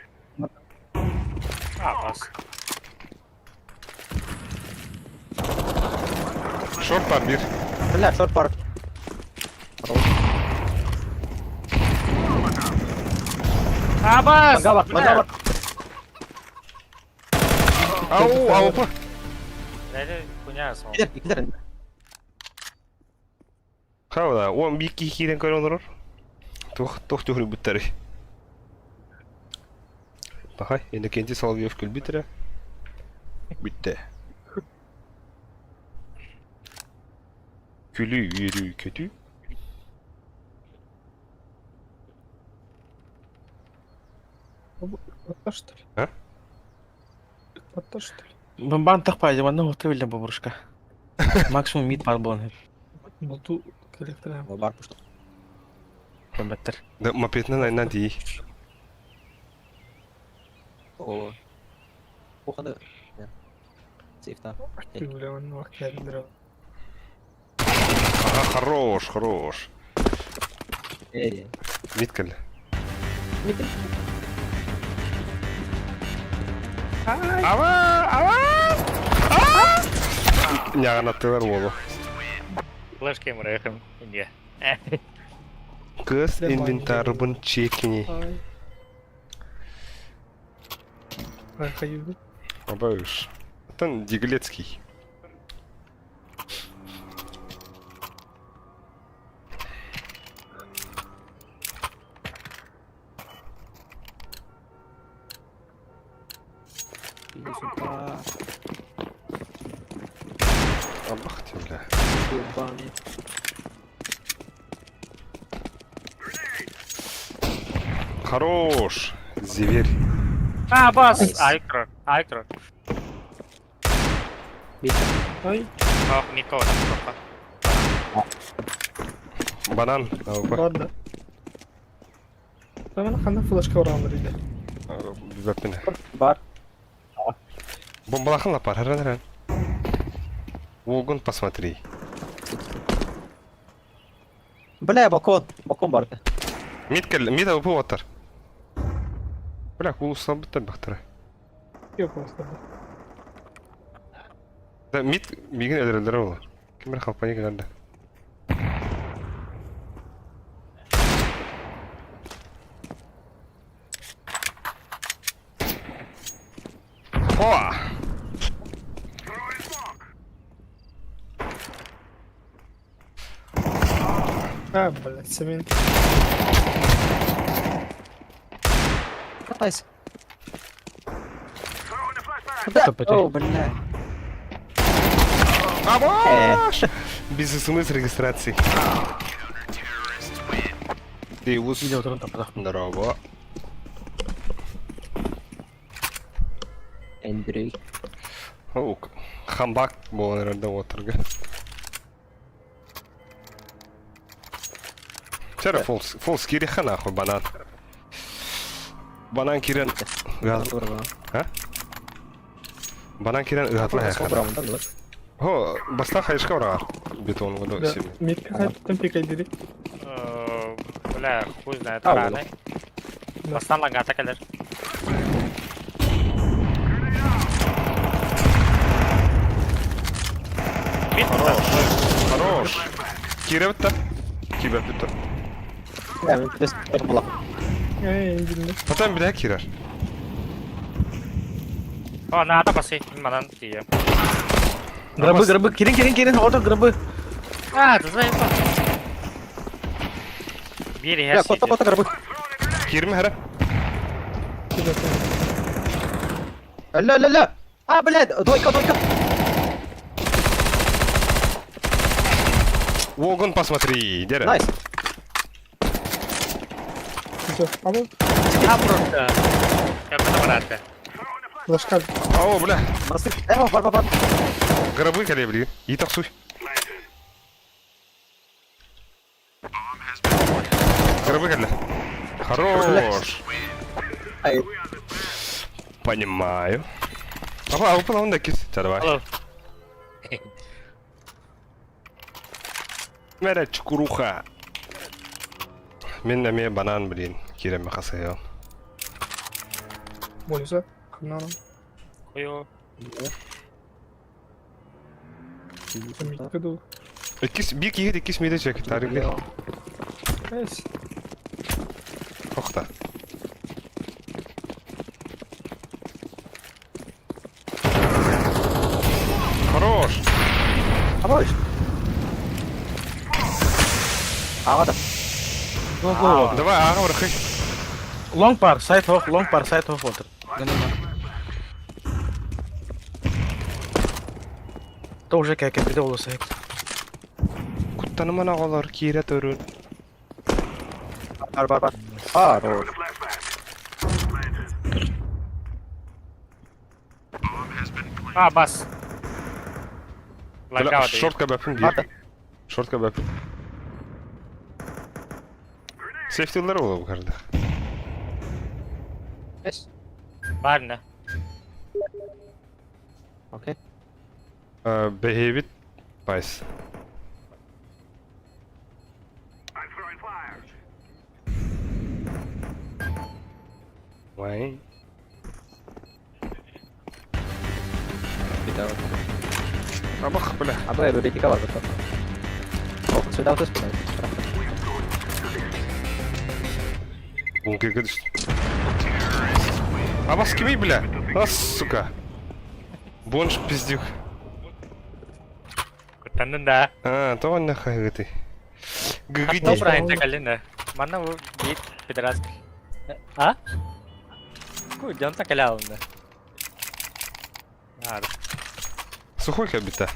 S2: Бас.
S1: Шорт пар bir.
S7: Бля, шорт парк.
S2: Бас!
S7: Мага бар.
S1: Ау, аупа.
S2: Дәлі хуйня сон.
S7: Gider.
S1: Хавда, он bir iki ikiden koyun olur. Тоқ төхрі бүттәрі. Бақай, енді кенде салып ев күл бітірі. Бітті. Күлі үйері көті.
S6: Хватта, что ли?
S1: А?
S6: Хватта, что ли?
S3: Бомбан тақпайды, ванна хоты білдім бұл бұрышқа. Максимум мид бар болын.
S6: Болту коллектора.
S7: Бар пушта.
S3: Бомбаттар.
S1: Да, мапетінен айнан дей.
S7: О. Уходи. Сейфта.
S6: Ты, бля, он вахтя дров.
S1: Ага, хорош.
S7: Эй.
S1: Миткәл. Няғана төвер болу.
S2: Флеш кемера яхым. Инде.
S1: Кыз инвентарыбын чекіне.
S6: Ай, хаюды.
S1: Абаюш. Тан Диглецкий.
S7: Сука.
S1: Абах ты, бля.
S7: Ебаный.
S1: Хорош. Зверь.
S2: Бас! Айкро.
S6: Ай,
S2: Ох, никого там только.
S1: Банан. Аупа.
S6: ладно. Да, она хана флешка урамыр иде.
S1: Бәппіне.
S7: Бар.
S1: Бомбалахын лапар, хәрән. Волгун посмотри.
S7: Бля, балкон. Балкон бар.
S1: Мид аупы отыр. Бля, кулу слабыттан бақтыры.
S6: Yok просто.
S1: Да, мид биген әдірелдері олар. Кемер қалпани келерді. О!
S6: А, блядь, семен.
S7: Катайся.
S3: Топайте.
S7: О, бля.
S1: Абаш! Без смс регистрации. Деус.
S3: Видео тұрын таппада.
S1: Здорово.
S7: Эндрей.
S1: О, хамбак болған жерде отырған. Чара фолс керек ха нахуй банан. Банан кирен. Ha? Банан кирен ыгатлы хаяка.
S7: Собрамында да.
S1: Ho, баста хайышка барар. Бетон года
S6: Да.
S1: семи.
S6: Метка қайтадан пикай деді.
S2: Бля, хуй знает, рано. Бастан лангата келер.
S1: Хорош. Кире бітті. Кибер бітті.
S7: Yani bir de sıkıntı
S6: İngilizce.
S1: Потом bir daha kirer.
S2: О, надо баси, манан тие.
S3: Гробы, Кирин, орта гробы.
S2: А, ты знаешь, Бери,
S7: Ya
S2: я
S7: kota garbı.
S1: Kirme herre.
S7: La. А, блядь, дойка.
S1: Вогон посмотри, дере.
S7: Найс.
S6: Все. Ama
S2: А, просто. Я фотоаппарат.
S6: Лашкаль.
S1: Ау, бля.
S7: Nasıl? Var.
S1: Гробы колебли. И таксуй. Гробы коле. Хорош.
S7: Hayır.
S1: Понимаю. А вы он дакис. Давай.
S2: Алло.
S1: Мере чукуруха. Мен неме банан блин. Киреме хасая.
S6: Болса. Kanalım.
S2: Хуё.
S6: Метка ду.
S1: İkis bir kişi ikis mide çek. Tarihli.
S6: Neyse.
S1: Kokta. Хорош.
S7: Хорош. Havada.
S3: Go.
S1: Давай, ага, врахай.
S3: Long par, side off, water. То уже как биде болса.
S1: Kutanıma nağalar kire törün.
S7: Var. Хорош.
S2: А, бас. Лангава değil.
S1: Short kabapın bir.
S7: Hadi.
S1: Short kabapın. Safety'ler olur bu karda.
S7: Yes.
S2: Var ne?
S7: Okay.
S1: Behavit Vice.
S5: I'm throwing fire.
S1: Vay.
S7: Bir daha.
S1: Ha bak böyle.
S7: Abi böyle iki var burada. Oh, sudah terus.
S1: Bunker düştü. А вас кими, бля? А, сука. Бонж пиздюк.
S2: Kurtandın da.
S1: А, то он нахуй ты.
S2: Hatta
S1: Гыгыди.
S2: Brian tekalin de. Mana bu git pederast. Ha? Ku jan takala onda. Var.
S1: Сухой кабита.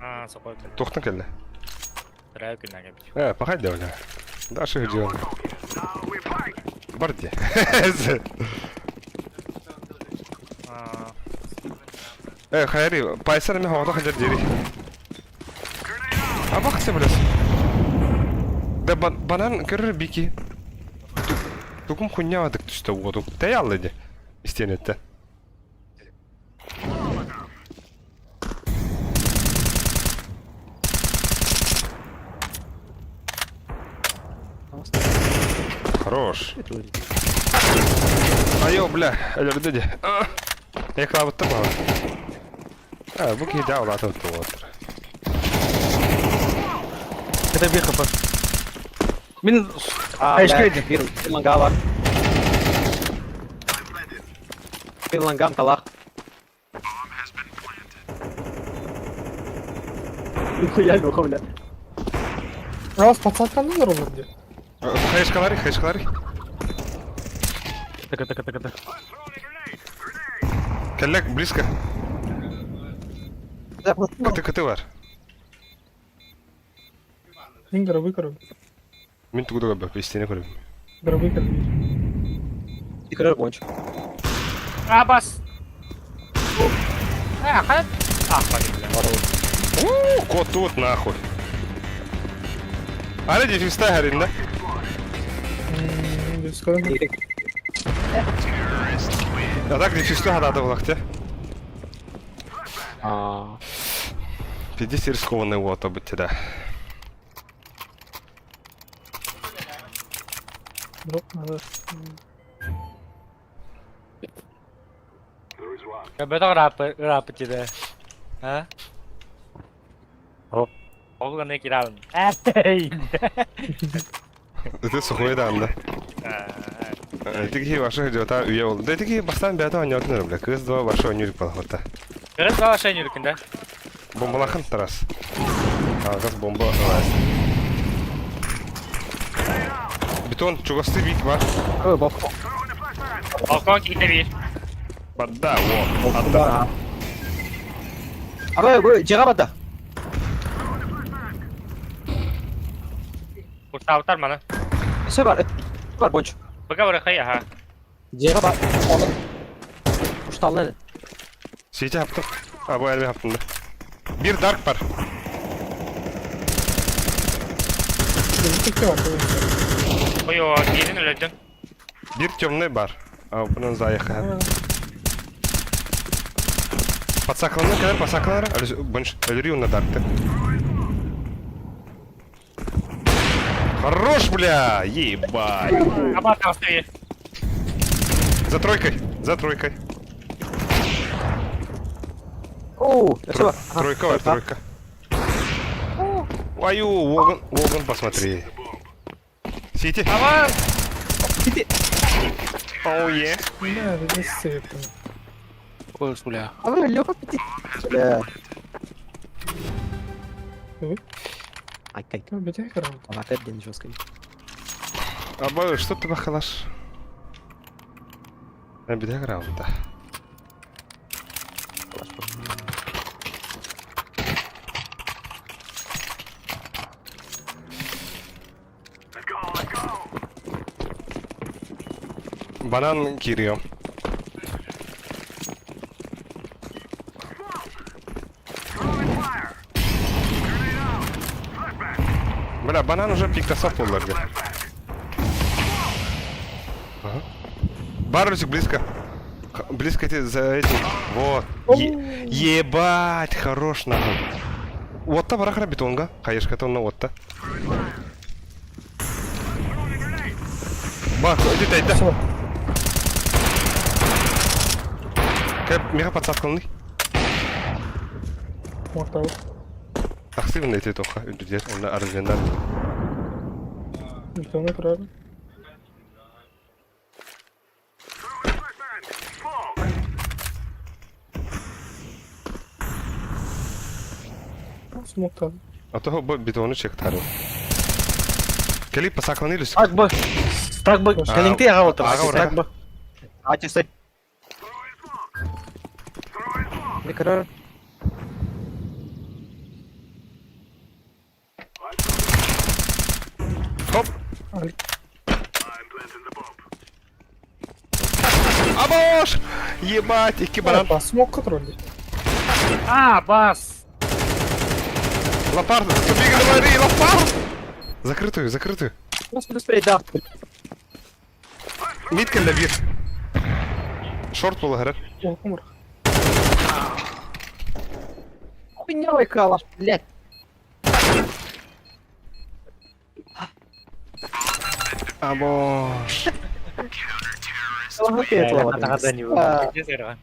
S2: Ha, sokol.
S1: Тоқтан келді.
S2: Трай күнә гәп.
S1: Пахать да оля. Даши где он?
S5: Now we fight.
S1: Барди. Хайри, пайсар мен хавада хажар дери. А бак се блес. Да банан кырыр бики. Тукум хуйнявадык түстө угодук. Тай алды. Истенетте. Хорош. Айо, бля, ölürdü de. Yakalattım abi. Ha, bu ki daha ulatım tuğadır.
S3: Это беха под. Мин
S7: Ah,
S3: Eşkiydi.
S7: bir manga var. Bir mangam kalah. Gel bakalım lan.
S6: Раз подсадкандан да olur diyor.
S1: Хайшкалари.
S3: Так.
S1: Келлек, близко. Кыты var.
S6: Ин гробы.
S1: Мен тугуда габбап, истене көрüm.
S6: Гробы.
S7: Tekrar bonç.
S2: Ha, bas. Ахат. Ахмады, бля.
S1: Кот тут нахуй. Ара дефиста харинда.
S6: Без скорого.
S1: А так дефиста хадады булакте. Пиздец рискованный вот быть да.
S6: Дроп надо.
S2: Я бы так рап тебе. А?
S3: О.
S2: Оган не кидал. Эй.
S1: Это сухой да анда. Такие ваши идиота уел. Да такие бастан бята анётны бля. Кыз два ваши анюрик подхвата.
S2: Görüş daha şey yürükünde.
S1: Бомбалахан тарас. Газ бомба раз. Бетон чугасты бит бар.
S7: Ой, бабка.
S2: Balkon kilitli bir.
S1: Бадда, во. Адда.
S7: Ой, жега бада.
S2: Kurtar kurtar bana.
S7: Şey var. Var bonç.
S2: Baka bırakayım ha.
S7: Жега бар. Кушталды.
S1: Сети хаптым. Бу әлме хаптым да. Бир дарк бар.
S6: Bir tek var.
S2: Oy o yerin öldün.
S1: Бир темный бар. Bunun заехал. Подсакланlar kadar pasaklanlar. Bunch ölürüyor на даркты. Хорош, бля! Ебать!
S2: Kapat kastayı.
S1: За тройкой! За тройкой!
S7: Оу, все.
S1: Тройка, var, тройка. Аю, Воган, посмотри. Сити.
S2: Tamam.
S1: Оу, е.
S6: Ne dedi sevdim.
S3: Ой, бля.
S7: А вы лёгко пить. Бля.
S6: Ой.
S7: Ай, кай.
S6: Bir tek var.
S7: Он опять блин жёстко.
S1: Аба, что ты бахалаш? Ben bir de gravında. Banan giriyor. Бля, банан уже пиктосоп оларды. Ага. Барусик близко. Близко за этим. Вот. Ебать, хорош нахуй. Вот-то барахра бетонга. Хаешка тонна вот-то. Бах, иди тайда. Кэп, мега подсадканный.
S6: Mortal.
S1: Тахсивен эти тоха. Үдүдер, оны арызбендар.
S6: Bir tane kırar. Смоктал.
S1: А того бетону чек тару. Кели посакланный лүс.
S3: Так бы, калинты ага отыр.
S1: Ага,
S3: Так бы.
S7: Ачысы. Микро.
S1: Хоп. Абош! Ебать, iki банан.
S6: Смок контроль.
S2: Aa bas.
S1: Лопард, туби говори, лопард! Закрытую, закрытую.
S7: Господи, спрей, да.
S1: Митка для бир. Шорт был играть.
S6: Умр.
S7: Хуйнявый калаш, блядь.
S1: Абош.
S2: Kata-kata nih bu. Geser kan.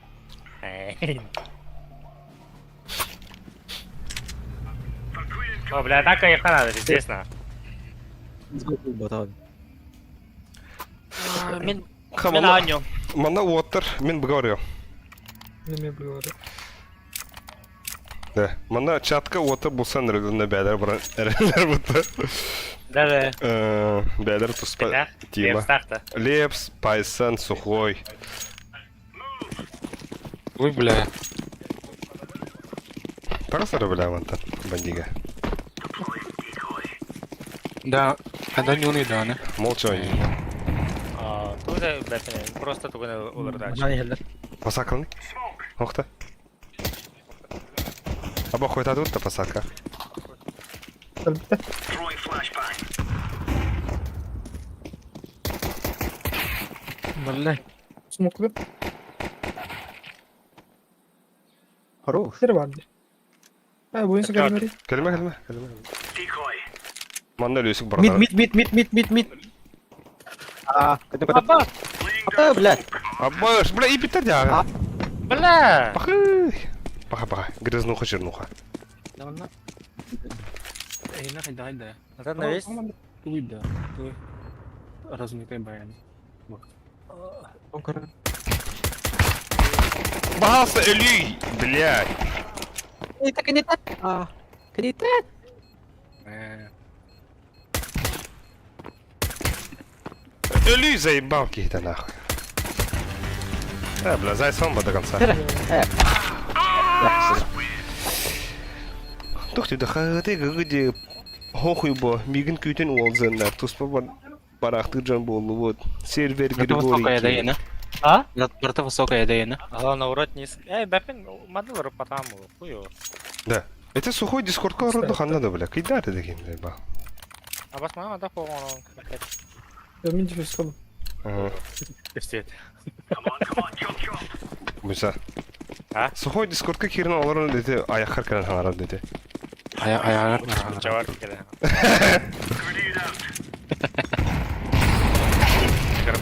S2: Oh, бля, так и надо, естественно. Мен аню.
S1: Мана уотер, мен говорю.
S6: Ne mi böyle?
S1: Да. Мана чатка уотер булсан регулярно бәдер бран. Эрелер бутта.
S2: Да.
S1: Бәдер туспа. Тима.
S2: Старта.
S1: Лепс, Пайсан, сухой.
S3: Ой, бля.
S1: Просто бля ванта бандига.
S3: Да, когда не унида, не?
S1: Молчание.
S2: Тут просто только на овердач.
S3: Жан ехелер.
S1: Посакланный. Охта. Або хоть тут посадка.
S6: Әлбетте.
S5: Throwing flashbang.
S3: Блядь.
S6: Смоклы.
S7: Хорош.
S6: Бiri vardı. Ha bu oyuncu gelmedi.
S1: Kelime.
S5: Decoy.
S1: Manda ölüyorsun
S3: Мид,
S1: burada.
S3: мид.
S7: А, это
S2: Абба!
S7: А, блядь.
S1: Абаш, бля, и питать я.
S2: Бля!
S1: Паха. Грязнуха, чернуха.
S3: Давай. Эй, нахай, дай.
S2: Это на весь?
S3: Туй, да. Туй. Разуметай баян.
S1: Бахался ölüy. Блядь.
S7: Это канитет. А, канитет.
S1: Ölüй заебал какие-то нахуй. Бля, зай сомба до конца. Тухти да хаты гыгыди. Хохуй бо, мигин күтен олзаннар. Туспа барахты жан болу вот. Сервер Григорий.
S3: А?
S4: Врата высокая, да, я.
S2: Главное, урод не... Эй, бәпен, мадылыр потому, хуй его.
S1: Да. Это сухой дискордка ороду ханнада, бля. Кайдар деген заебал.
S2: А басмана да қоған он.
S6: Я min defes kalın.
S2: Өстет.
S5: Come on, jump shot.
S1: Муса.
S2: А?
S1: Сухой дискордка кирин оларын деди, аяққар кирин хаңарад деди.
S4: Аяғар.
S2: Жавар келе.
S5: Grenade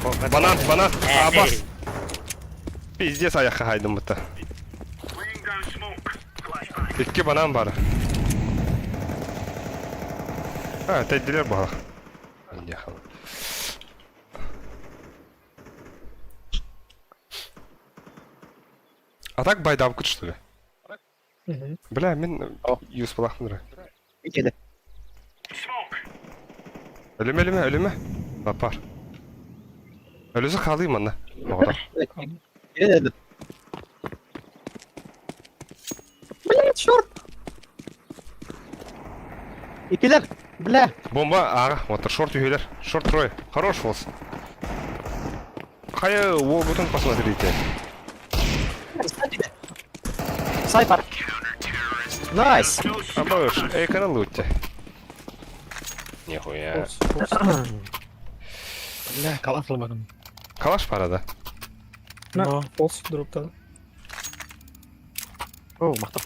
S5: out.
S1: Банан. Абас. Пиздец аяққа хайдым бұта.
S5: Laying down smoke. Flashbang.
S1: İki banан бар. Ha, teddiler bana. Yakalım. А так байдавкут, что ли? Бля, мен юз балахмын.
S7: Кетеді.
S5: Smoke.
S1: Өліме. Бапар. Өлізі қалайым ана. Оғыра.
S7: Кетеді. Блядь, черт. Икелер. Бля.
S1: Бомба, аға, отыр, шорт үйелер. Шорт трой. Хорош болсын. Қайы, ол бұтын посмотрите.
S7: Сайпар. Найс.
S1: Абаш, эйкана лутте. Нихуя.
S3: Бля, калаш лабаdım.
S1: Калаш парада.
S6: Ha, boss drop'ta.
S7: О, мақтап.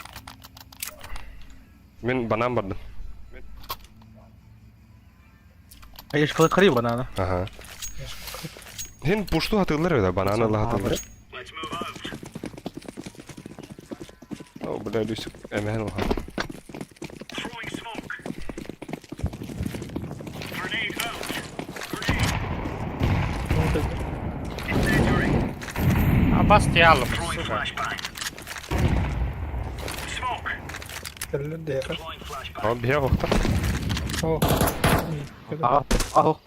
S1: Мен банан бардым.
S3: А я шоколад қарай банана.
S1: Ага. Сен пушту хатылар өйді, бананы ла хатылар.
S5: Let's move out.
S1: О, бля, лүсік, әмән оға.
S5: Throwing smoke. Grenade out. Grenade. Incendiary.
S2: Абас тиялым.
S5: Throwing flashbang. Smoke.
S6: Eller det er.
S5: Deploying flashbang.
S1: О, бия оқтар.
S6: О.
S7: Ага. Ага.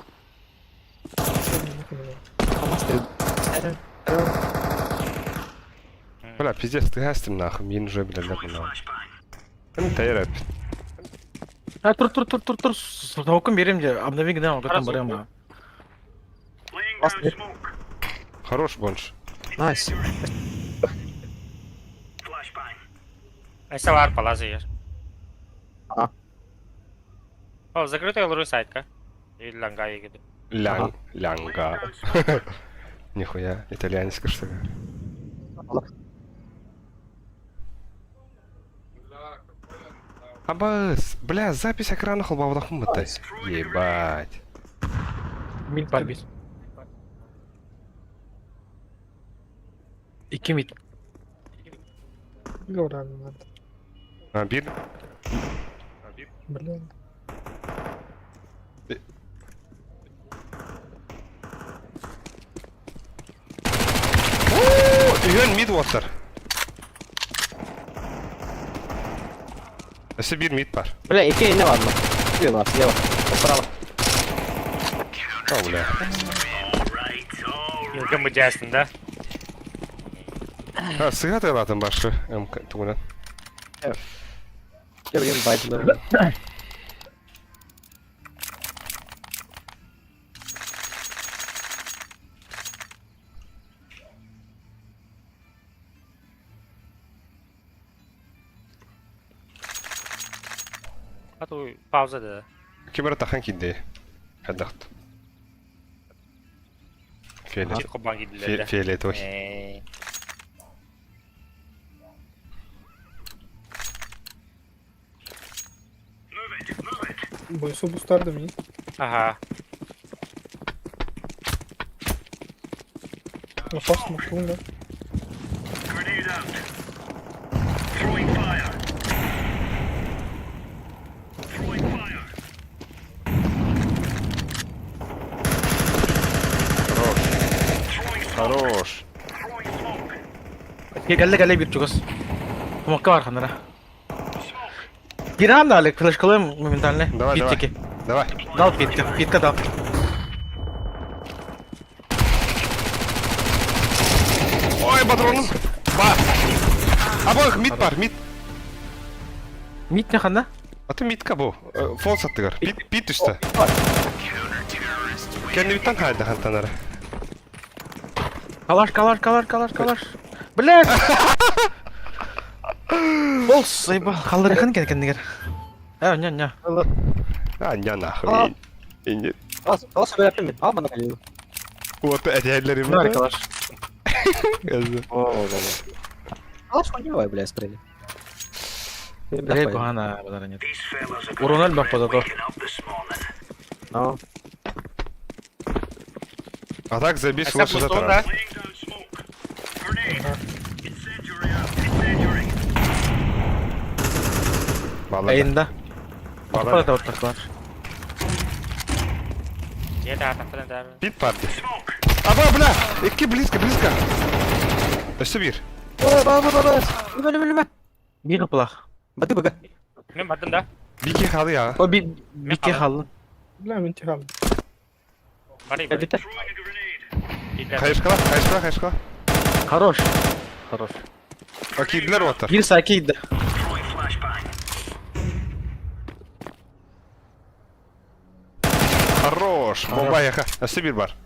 S1: Бля, пиздец, ты гастим нахуй, мен уже, бля, лапу нахуй.
S5: Flashbang.
S1: Мен тайрап.
S3: А, тұр. Тауқым берем де, обнови гнал, потом барем.
S5: Laying down smoke.
S1: Хорош бонш.
S7: Найс.
S5: Flashbang.
S2: Айса бар, полазы ер.
S7: А.
S2: О, закрытая луру сайтка. И ланга егиды.
S1: Лянга. Нихуя, итальянская что ли? Абас, бля, запись экрана холбавда хумытай. Ебать.
S3: Мид бар бит. İki mid.
S6: Gördüm ben.
S1: А, бир.
S6: Блин.
S1: Үйен мид отыр. Әсі бір мид бар.
S7: Бля, икей не ладно. Слева. Справа.
S1: О, бля.
S2: Елгі мүдясың да?
S1: А, сыға тайлатын башы. Туғынан.
S7: Görüyorum baydıları.
S2: А то пауза да.
S1: Кемера тахан киде. Хадахт. Фиолет.
S2: Кубан gidiler de.
S1: Фиолетовый.
S6: Бойсу бустарdım iyi.
S2: Ага.
S6: Опасно, клунга.
S5: Grenade out. Throwing fire. Throwing fire.
S1: Хорош.
S5: Throwing smoke.
S3: Geldi bir çukas. Smoke'ka var kanlara. Girer de Alek, flash kalayım momentalne.
S1: Давай,
S3: Pit
S1: давай.
S3: çeki.
S1: Давай.
S3: Dal pit'te, pit'te dal.
S1: Ой, патроным. Бар. Обоих мид бар, мид.
S3: Mid ne kanda?
S1: Аты мидка bu. Фол саттыгар. Пит üstte. Kendi bitten kaydı hantanları.
S3: Калаш. Блядь! Болс, айба, қалдыр екен кендігер. Не.
S1: А, не нахуй. İnce.
S7: Al böyle yapayım mı? Al bana geliyor.
S1: Вот эти
S3: Bunlar kalaş.
S7: Al şu ne var bile spreyli.
S3: Direkt kohana bunlara нет.
S5: These fellas have
S3: Урон бак подато.
S5: waking up this morning.
S7: Tamam.
S1: А так забей
S2: А
S1: свой
S2: сам
S1: сюда
S2: пустого,
S1: таран.
S2: да?
S5: Laying down smoke. Grenade. Incendiary out. Incendiary.
S1: Vallahi.
S3: Ayında.
S1: Vallahi.
S3: Para da ortaklar.
S2: Я да, так да.
S1: Пит парти.
S5: Smoke.
S1: Аба, бля! Iki близко. Üstü bir.
S7: Ölme.
S3: Bir kapılar.
S7: Batı bak.
S2: Мен бардым да.
S1: Bir iki kaldı ya.
S3: O bir kere kaldı.
S6: Bilmem intikam.
S2: Бари.
S7: Bitti.
S5: Throwing a grenade.
S1: Kayışkala.
S3: Хорош.
S1: Bak yediler o atar.
S3: Bir saki iyiydi.
S5: Throwing flashbang.
S1: Хорош. Bomba yaka. Üstü bir var.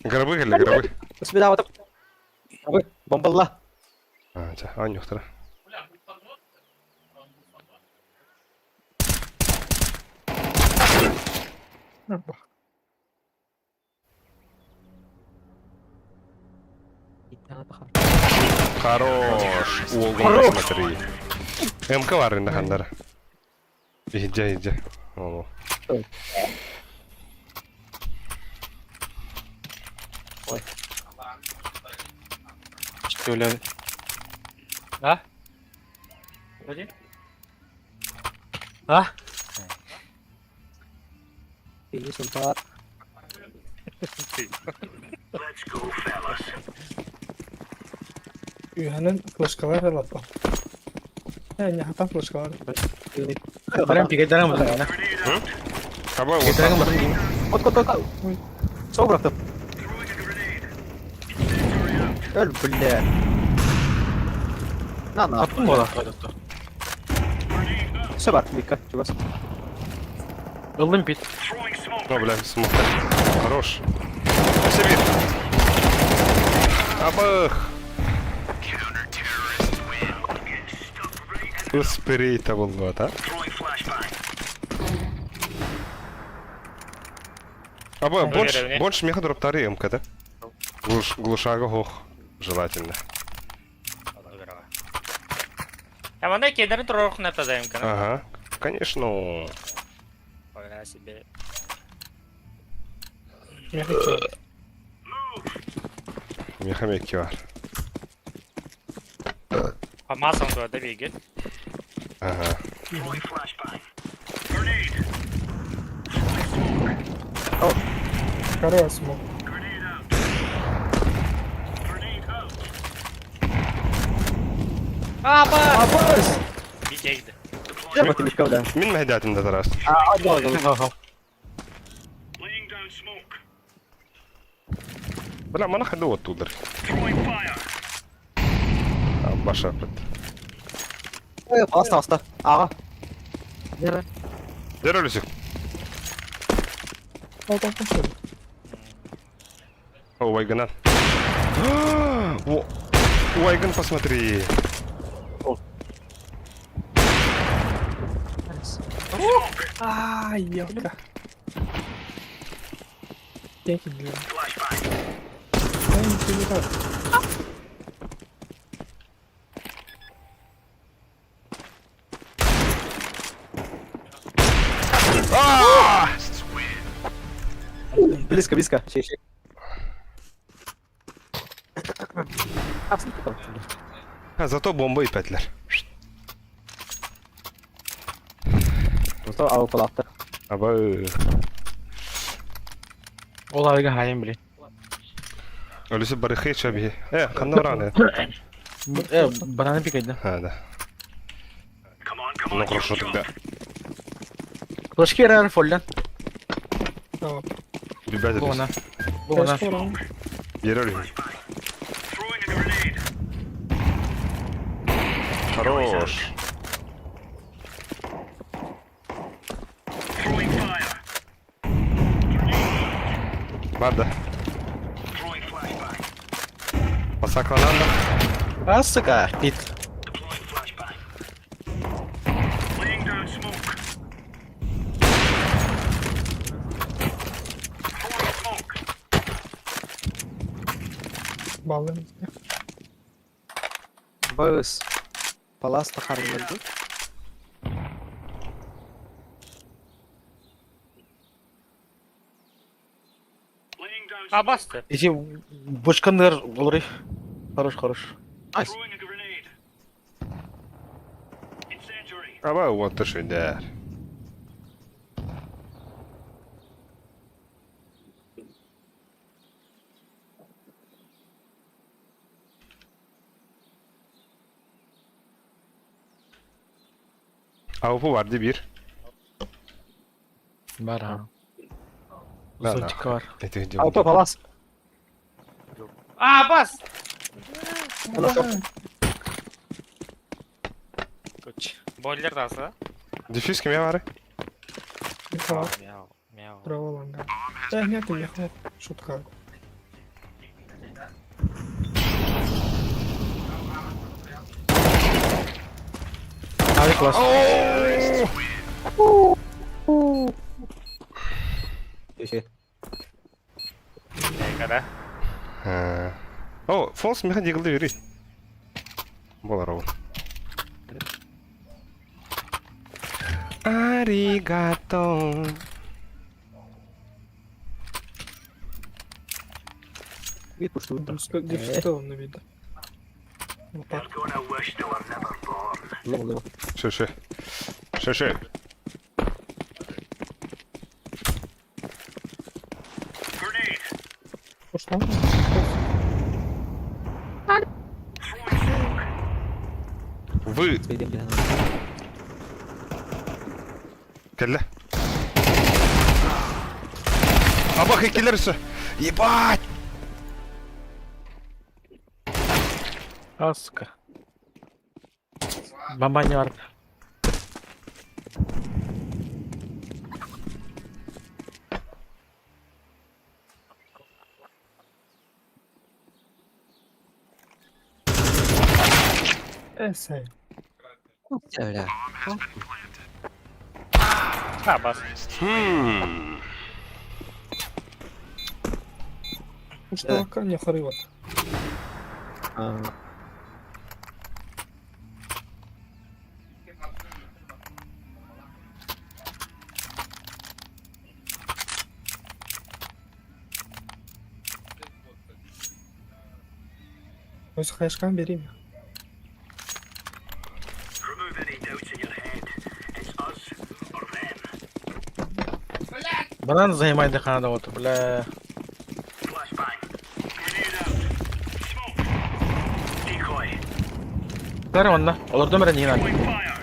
S1: Garabı geldi, garabı.
S7: Nasıl bir daha atıp. Abi bombala.
S1: Anca, an yoktur.
S6: Bak.
S1: Хорош. Уолгон посмотри. МК var indi hanlara. İyice. Oo.
S3: Şöyle.
S2: А? Вроде. А?
S7: İyi sempat.
S5: Let's go, fellas.
S6: Üyenin flaşkalar el atma. Yani hatan flaşkalar.
S3: Barang pikir jarang betul ya.
S5: Grenade out.
S1: Ama
S3: Pikir jarang betul ini.
S7: Kot. Soğuk bıraktım.
S5: Throwing a grenade. Incendiary out.
S7: Öl bile. Ne
S3: Attın mı ola?
S7: Sebar dikkat. Çok az.
S3: Öldüm pit.
S5: Throwing smoke.
S1: Ну, бля, смог. Хорош. Üstü bir. Abah. Успери того лота.
S5: Throwing flashbang.
S1: Аба,
S2: Деревня.
S1: больше меха дроптары МК, да? Глушага хох. Желательно.
S2: Я мандай кедерин турок нападаем кана.
S1: Ага. Конечно.
S2: Ойла себе.
S1: Меха мекки var.
S2: Памасам туда бегет.
S1: Ага.
S5: Throwing flashbang. Grenade.
S6: Kara smoke.
S5: Grenade out. Grenade out.
S2: Bir kegdi.
S7: Gel bakayım bir kavga.
S1: Min mehdatinde taras.
S7: Hadi bakalım.
S5: Laying down smoke.
S1: Бля, mana хады вот тудыр.
S5: Throwing fire.
S1: Баша пыт.
S7: Hasta. Ağa. Nere?
S1: Дер ölüsük.
S6: Altan şöyle.
S1: О, Вайганан. Вайган, посмотри.
S6: Ай, елка. Тенки для. Тенки не так.
S7: Близко, близко. Щи. Абсолютно.
S1: Ha, зато бомба ипәтләр.
S7: Mustafa avuk attı.
S1: Аба.
S3: Ол авига хайын били.
S1: Өлүсү барыхы чаби. Кандай бараны?
S3: Бананы пикайды.
S1: Ha, да.
S5: Come on,
S1: Ну, хорошо тогда.
S3: Флешки рар фоллен.
S6: Tamam.
S1: Ребята,
S3: Бу гана. Бу гана.
S6: Başka var ama.
S1: Yere ölüyor.
S5: Throwing a grenade.
S1: Хорош.
S5: Throwing fire.
S1: Var da.
S5: Throwing flashbang.
S1: Pasaklanan da.
S3: А, сука, пит.
S5: Deploying flashbang. Laying down smoke. Throwing smoke.
S6: Bağlarım.
S7: Bağız. Palas takarılırdı.
S5: Laying down
S2: А,
S5: smoke.
S2: басты.
S3: Иши бушкандыр олрый. Хорош, хорош.
S5: Throwing a grenade. Incendiary.
S1: Аба, вот ты шендер. Avup'u vardı bir.
S3: Бар, ha.
S1: Ладно.
S3: Зонтика бар.
S7: Auto palas.
S2: А, бас! Көч. Бойлер дасы.
S1: Дефьюз кімге бары?
S6: Михаил.
S2: Мяу, мяу.
S6: Bravo lan. Нет, Михаил. Шутка.
S3: Ави класс.
S7: Щи.
S2: Kada.
S1: О, фонс меха дегілді бері. Болар ол. Аригато.
S7: Git puştu.
S6: Дефицита он видно. Вот так.
S5: Gonna wish they were never born.
S7: Лоу.
S1: Ше.
S5: Grenade.
S6: Что?
S5: Throwing smoke.
S1: Ви.
S7: Спейдем, бля.
S1: Кәлі. Аба, хекелер үсі. Ебать!
S3: А, сука. Бомба не бар.
S6: Sen.
S7: Бля.
S2: А, бас.
S6: Что камня хорыва. Ось хайшкам бери.
S5: Remove any doubts in your head. It's us or them.
S3: Банан занимает дыхание вот, бля.
S5: Flashbang. Grenade out. Smoke. Decoy.
S3: Кәрі онда. Олардан бәрі нейін
S5: Throwing fire.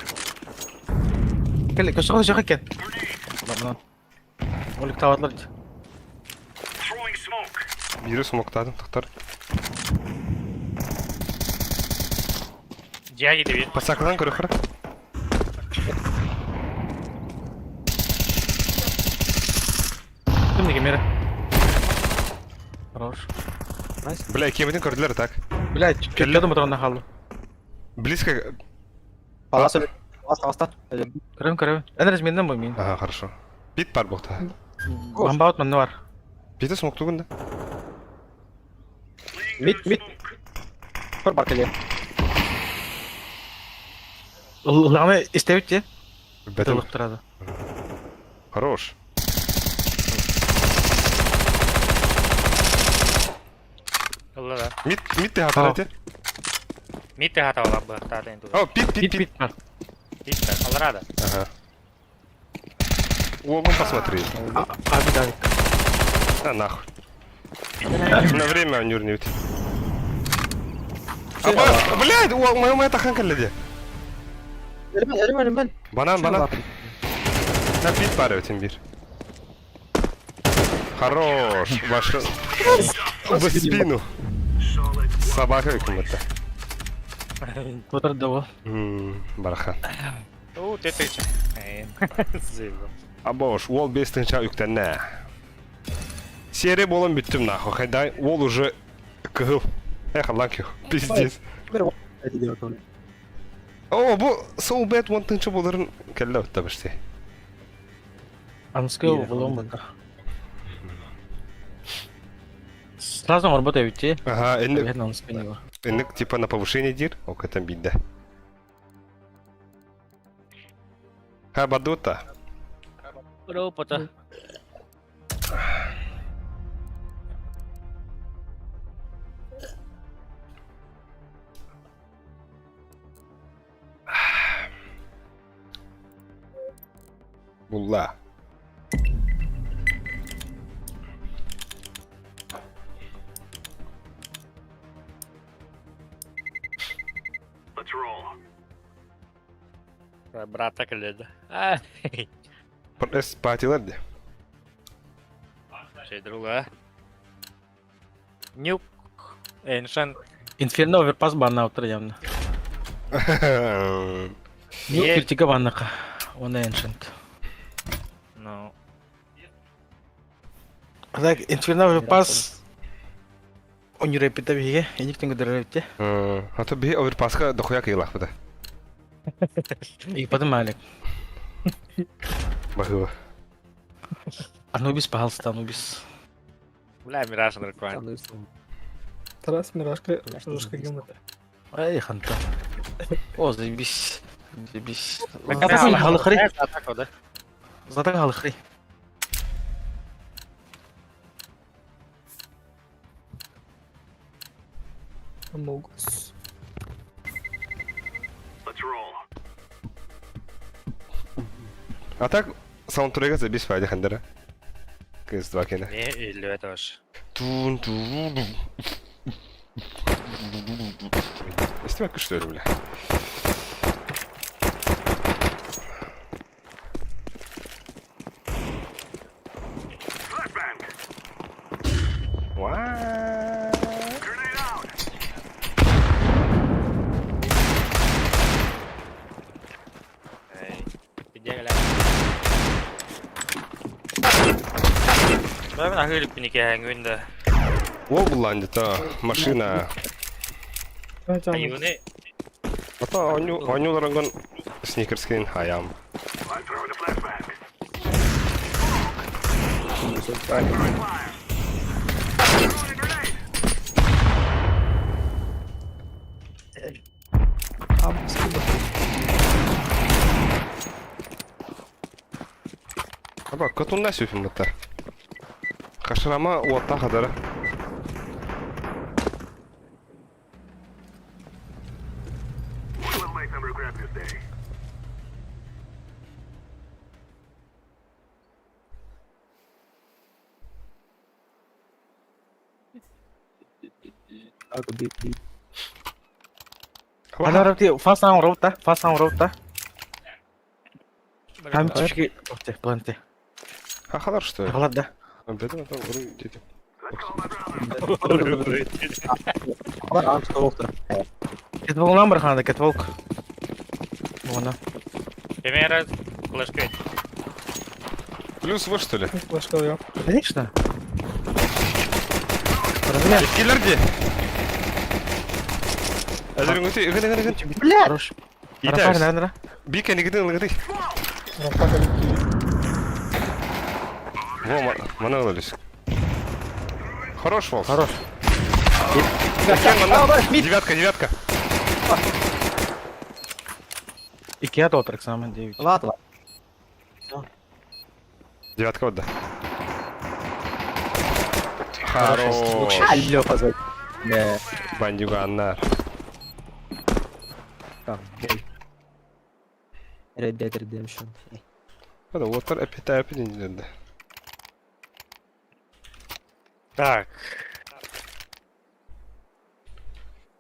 S3: Келі, көші жақы кен.
S5: Grenade.
S3: Банан. Олик таватлар дейді.
S5: Throwing smoke.
S1: Бері смоктадым, тұқтар.
S2: Я їде від.
S1: Пасаклан көрі қыра.
S3: Кім неге мері? Хорош.
S1: Бля, кеметін көрділер так.
S3: Блядь, келді мұтығында қалды.
S1: Близко.
S7: Palas öldü. Паласта.
S3: Көрем. Энерж менден бой мен.
S1: Ага, хорошо. Пит бар болта.
S3: Бомба от менде бар.
S1: Питі смок тугында.
S7: Мид. Бір бар келе.
S3: Ылғаны істеуіт те.
S1: Бәтім.
S3: Тылып тұрады.
S1: Хорош.
S2: Ылла да.
S1: Мид те хатар эте.
S2: Митте хата олар бұл тағы енді.
S1: О, пит.
S3: Пит бар.
S2: Митте, аларада.
S1: Ага. О, ну посмотри.
S3: Abi.
S1: А нахуй. На время он юрнет. Блядь, моя тахан келледи.
S7: Элмен.
S1: Банан. На пит бар өтен бир. Хорош. Башы. В спину. Собака өкіметті.
S3: Отырды ол.
S1: Барахан.
S2: О, тетечі. Зейбі.
S1: Абош, ол 5-ші үктенне. Серия болын бүттім нахуй. Хайдай, ол уже кығыл. Лан күйі. Пиздец. О, бұл сол бәт 10-ші боларын кәлі өтті біште.
S3: Анскай углом бында. Сразу он работает те.
S1: Ага,
S3: Наверное, он спинил.
S1: энік типа на повышение дир, о кәтен бидді. Ха, бадута.
S2: Рупата.
S1: Булла.
S5: Let's roll.
S2: Брата келеді.
S1: Прес патилар де.
S2: Şey друга. Нюк. Ancient.
S3: Инферно оверпас банна отыр явно. Нюк
S2: Е.
S3: киртига баннака. Онда Ancient.
S2: Ну.
S3: Так, инферно оверпас. Он юрепита биге. Эниктен көдөрөбүт те.
S1: А то би оверпаска дохуя кыйлах буда.
S3: И потом Алек.
S1: Бахыва.
S3: Анубис, пожалуйста, Анубис.
S2: Бля, Мираж нормально.
S6: Тарас Мирашка жорстко гемата.
S3: Ай, ханта. О, заебись. Заебись.
S2: Атака
S3: Халыхри.
S2: Атака, да?
S3: Затак халыхри.
S6: Амогус.
S5: Let's roll.
S1: А так, саундтрека забись файда хандера. КС2 кене.
S2: Не, или это ваш.
S1: Истимак, что ли, бля?
S5: Flashbang.
S1: What?
S5: Grenade out.
S2: Эй. Где гля? Ben ahırlık bir nikahın günde.
S1: Ол буланды та машина.
S2: Ayını
S1: Ата анюларанган сникерскин хаям.
S5: I'm throwing a flashbang.
S1: Аба, катунна сөйфім бұттар. Қашырама уатта қадары.
S5: We'll make them regret this day.
S3: Ana roti, fast down rota. Там чуть-чуть. Ух ты, планты.
S1: Хахалар, что ли?
S3: Ладно, да.
S1: Бедім, там ұры дейтім.
S3: Кетвол номер хана, кетволк. Вона.
S2: примеры флешкой.
S1: Плюс вы, что ли?
S6: Флешка я.
S3: Конечно. Разумею.
S1: Киллер де? Әзірің өте, үгін.
S3: Бля! Хорош. Рампа,
S1: İyi
S3: нерede?
S1: Bir kere gidin ılgıdı.
S6: Rampa gelip geliyor.
S1: Во, мана алырız. Хорош волк.
S3: Хорош.
S1: Девятка.
S3: İkiye at oturak sana 9.
S7: Ладно.
S1: Девятка вот да. Хорош.
S7: Алло, позволь. Не.
S1: Бандюганlar.
S7: Tamam, gel. Reddedim şu an.
S1: Hadi otlar epi dinlendi.
S2: Так.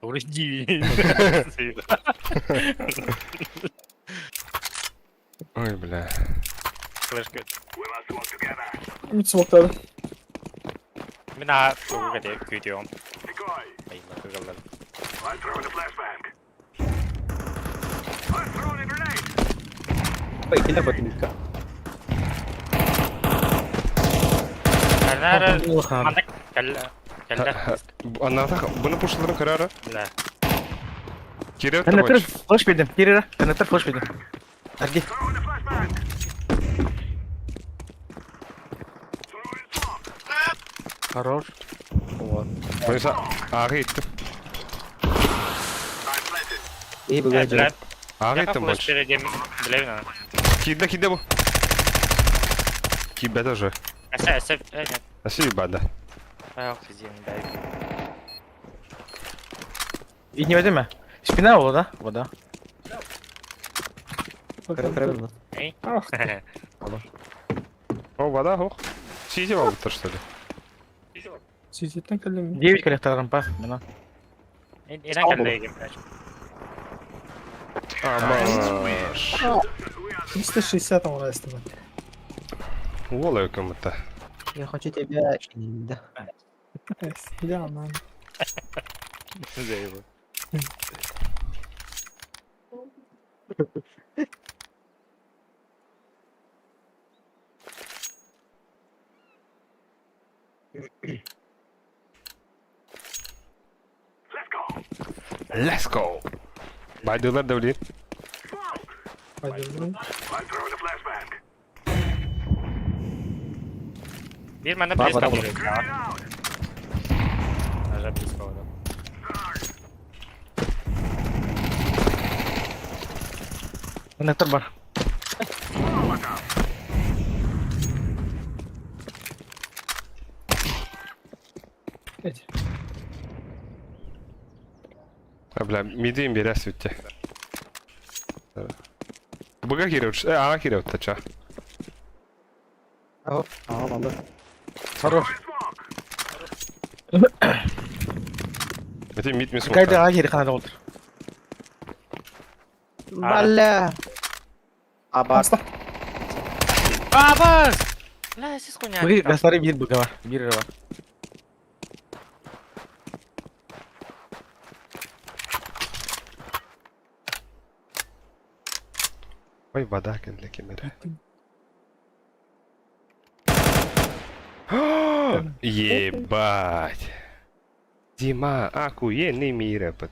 S2: Уроди.
S1: Ой, бля.
S2: Флешка.
S6: Mid smoke'ları.
S2: Bir daha çok gidiyorum. Ay bakıyorum.
S5: I'm throwing a flashbang. I'm throwing a grenade.
S7: Ой, кидай ботинка.
S2: Nerede?
S3: Yok abi.
S2: Mantık. Kelle.
S1: Bunu puşların kararı.
S2: La.
S1: Kire
S3: Penetr
S1: tabaç.
S3: flash bildim. Geri penetr flash bildim. Hadi.
S5: Throwing a flashbang. Throwing smoke.
S3: Хорош.
S1: Oysa ağa gittim.
S5: I'm planted.
S7: İyi bu gece.
S2: Lan.
S1: Ağa
S2: Яка
S1: gittim
S2: флеш
S1: boş.
S2: перейдем? Блин.
S1: Kide bu. Kibe тоже.
S2: Эсэ. Нет.
S1: Asi bada.
S2: Ах, физин, дай.
S3: И не веди ме. Спина вода. Вода.
S7: Правильно.
S2: Эй.
S6: Ah.
S1: O вода hoch. Сиди var bu что ли?
S6: CZ'den geldim mi?
S3: 9 коллектор рампа. Мина.
S2: Инак келлеги.
S1: Aman.
S6: 360 ama estimate.
S1: Волаю кому-то.
S7: Я хочу тебя... Да.
S6: Ya lan.
S2: Заебу.
S1: Let's go. Baydılar devleyin.
S6: Kaydırdım.
S5: I'm throwing a flashbang.
S2: Bir мене
S7: Баба,
S2: близько
S7: баба.
S2: буде.
S5: Grenade out.
S2: Вже близько буде.
S3: Penetr бар.
S6: Geç.
S1: Бля, мидим бере сүйте. Буга киреуч. Аğa киреут тача.
S7: Ау, алды.
S3: Хорош.
S1: Мете мид мисму.
S3: Кайда а гери канада отыр.
S7: Бля. Абак.
S6: Asla.
S2: Баба! Ла, сіз хуйня.
S3: Быгы гастары бир быга бар. Бир бар.
S1: Ой, вода келді кемері. Ебать. Дима, охуенный мир опыт.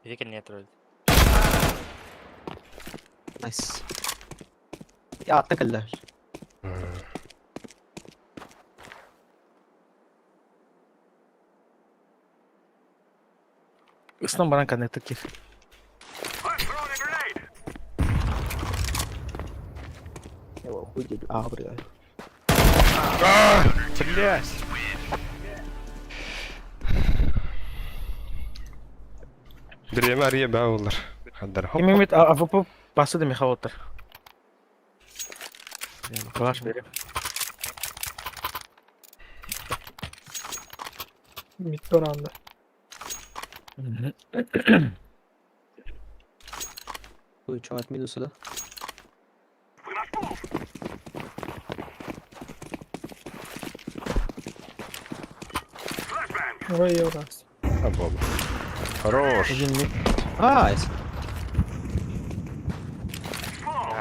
S2: Викин не тролль.
S7: Найс. Ya attık eller.
S3: Ыстан баран коннектор кир.
S5: I'm throwing a grenade.
S7: Его хуй дебил. А, блядь.
S1: Блять. Дреме ария бә олар. Хаддар хоп.
S3: Мемет АВП басы да меха отыр. Флаш берем.
S6: Mid oranda.
S7: Хуй, чё, от минуса, да?
S6: Orayı orası.
S1: Обом. Хорош.
S3: Один мид.
S7: Айс.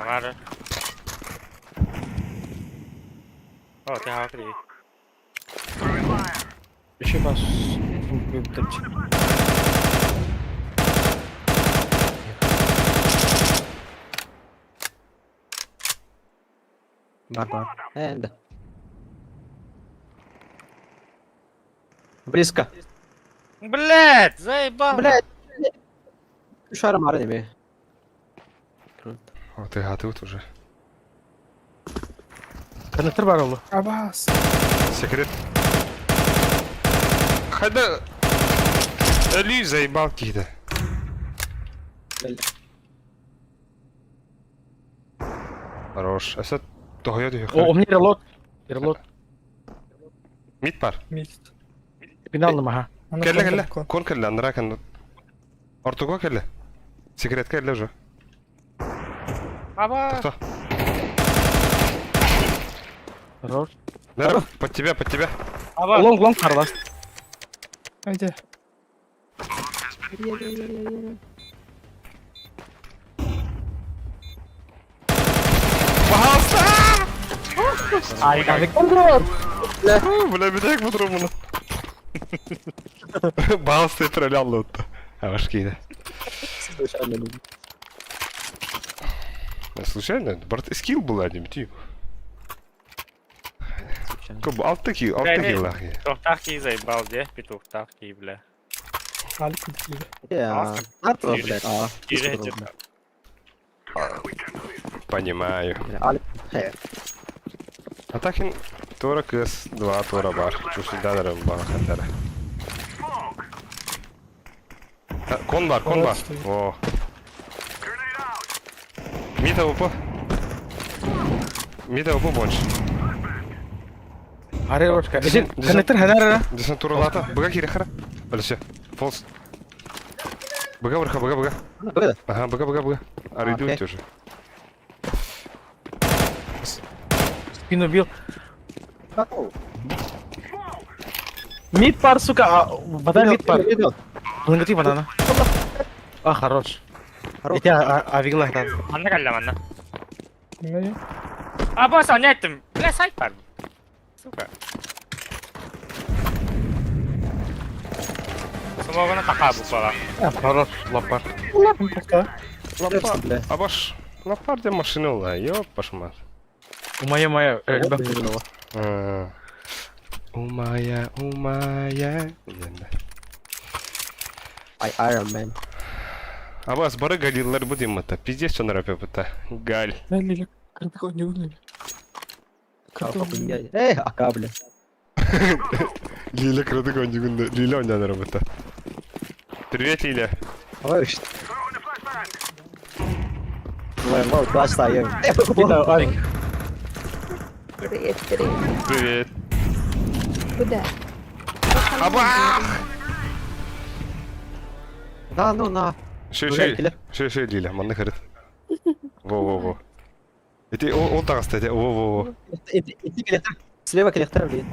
S2: Var. О, ти гавкрі.
S3: Еще бас.
S7: Бар. Да. Близко.
S2: Блядь, заебал.
S7: Блядь. Шаром арнеми.
S1: О, ты готов уже.
S3: Коннектор бар oldu.
S6: Abbas.
S1: Секрет. Хада. Али заебал какие-то. Хорош. Асад тоғойот
S3: O,
S1: үйіққа.
S3: omni reload. Reload.
S1: Мид бар.
S6: Mid.
S3: Final maha.
S6: Ana
S1: Келле,
S6: kon,
S1: келле.
S6: kon.
S1: Кон келле, андыра кән. Ортуға келле. Секрет келле уже.
S2: Аба.
S1: Тоқта.
S3: Хорош.
S1: Нәр, под тебя, под тебя.
S2: Аба.
S3: Long Carlos.
S6: Haydi.
S3: Ay, abi.
S1: Бля, бедек бутру bunu. Bağız tetrali anlattı. Yavaş giydi. Случайно? Брат, скилл был один, тип. Коб, алты килл, ахи.
S2: Тухтавки заебал, где? Петухтавки, бля.
S6: Halit gidiyor.
S7: Я. Арто, блядь.
S2: Кирете.
S1: Понимаю.
S7: Алип.
S1: А так ин Тора кыз, два Тора бар. Чуши дадырым бана хаттары. Кон бар. О. Мита упо больше.
S3: Аре рочка. Коннектор хадар.
S1: Десен туралата. Бага кире хара. Алисе. Фолс. Бага вырха, бага. Ага, бага. Аридуйте уже.
S3: Спину бил. Мид пар, сука. Вода мид пар. Лонгати банана. А, хорош. Эти авигла хатан.
S2: Манна калла манна.
S6: Ne?
S2: Аба, соня ettim. Bля, сайт var. Сука. Смогана така bu falan.
S3: Хорош, лапар.
S6: Burada.
S1: Абаш. Лапар де машины ла, ёп пашмат.
S3: Умая, ребят, придумала.
S1: Умая.
S7: Iron Man.
S1: Абас бары галилар будем это. Пиздец, что нарапепыта. Галь.
S6: Ben Lili. Kırpık oynuyor bunu.
S7: Ака, блядь.
S1: Лиля круто кончугунда. Лиля он нарапыта. Привет, Лиля.
S7: Давай, что? Вау, класс стоим.
S3: Авик.
S1: Привет.
S8: Куда?
S1: Аба!
S7: Да, ну на.
S1: Ши, Лиля, манны харит. Во. Эти, ол тағыз тәте, во.
S7: Иди коллектор. Слева коллектор, блин.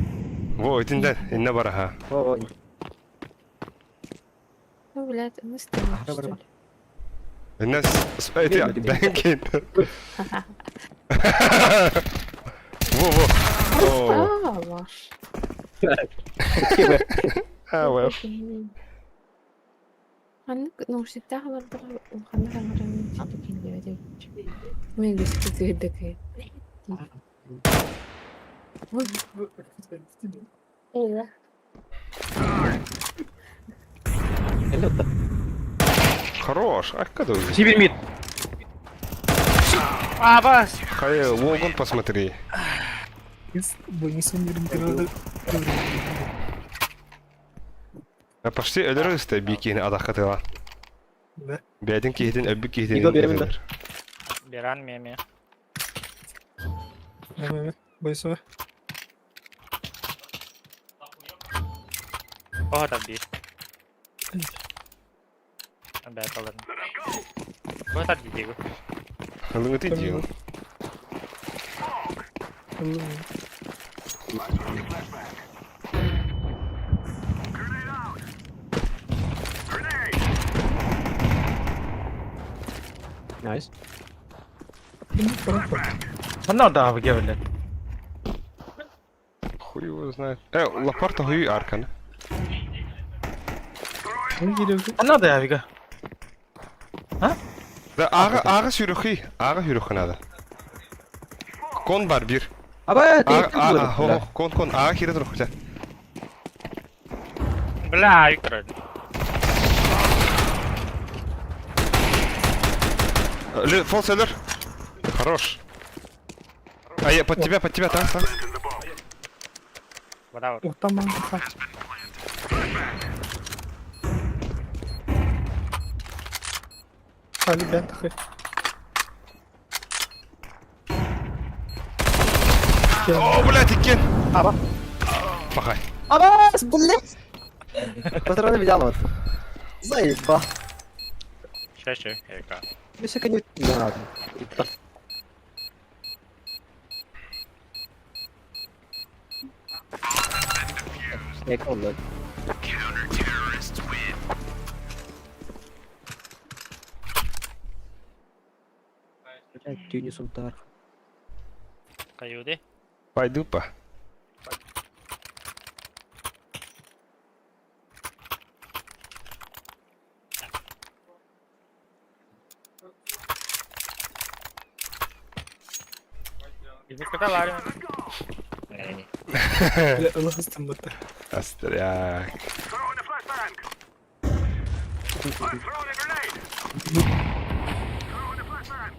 S1: Во, этинден, инна бараха.
S7: Во.
S8: Ну, блядь, мы стоим, что ли?
S1: Инна, эти, бәнкен. Во.
S8: А, ваш.
S1: Ава.
S8: Ну, всегда говорила, ухана говорила, что такие люди. Мы говорим, такие.
S1: Хорош, а когда уже?
S3: Тебе мид.
S2: Аба.
S1: Хай, Логан посмотри.
S6: Boyunsun 20 lirada.
S1: Почти ölürüz de bir kihini adak katıla.
S6: Ne?
S1: Bədin kihidin, öbbük kihidin.
S7: Yigo benim de.
S2: Беран меми.
S6: Evet. Boyusu.
S2: О, там би. Бля, ладно. Вот так бегу.
S1: Лыңы ты дел.
S7: Nice.
S3: Она да, авик, блядь.
S1: Хуй его знает. Лапарта хуй аркан.
S6: Ne geliyordu?
S3: Она да, авига.
S1: Da ağa sürüxi. Ağa sürüxi nədir? Кон бар bir.
S7: Аба,
S1: Кон. Ага, кире турук.
S2: Бля, Виктор.
S1: Фол селлер. Хорош. Под тебя, так.
S2: Вода вот.
S6: О, там манга. Хали бен тахи.
S1: О, блядь, икен.
S7: Аба.
S1: Пахай.
S7: Аба, блядь! Патроны взял вот. Заебал.
S2: Сейчас, эка.
S7: Ну, все, конечно, не надо. Я колдой. Блядь, Тюнис удар.
S2: Каюды.
S1: Пойду па.
S2: Иди куда ларю.
S6: Бля, ылгыстым быты.
S1: Астряк.
S5: Throwing a flashbang. I'm throwing a grenade. Throwing a flashbang.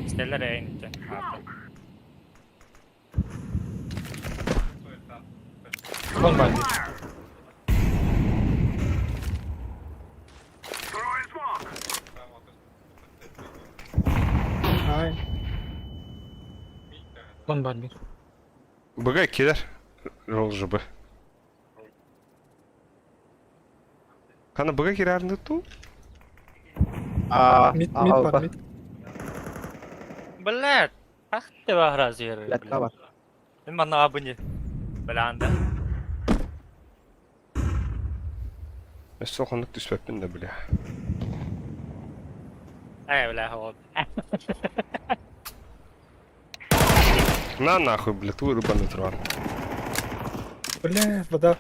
S2: Ställer är inte.
S3: Кон бар.
S5: Throwing smoke.
S6: Ай.
S3: Кон бар bir.
S1: Быгай келер. Рол жыбы. Кана быгай келерінді ту?
S6: Мид бар, мид.
S2: Блядь. Ах ты вагразер.
S7: Блядь, кава.
S2: Мен мана абыны. Бланда.
S1: Мен соқындық түспеппін де, бля.
S2: Бля, вот.
S1: На нахуй, бля, твой рыбаный трон.
S6: Бля, вода.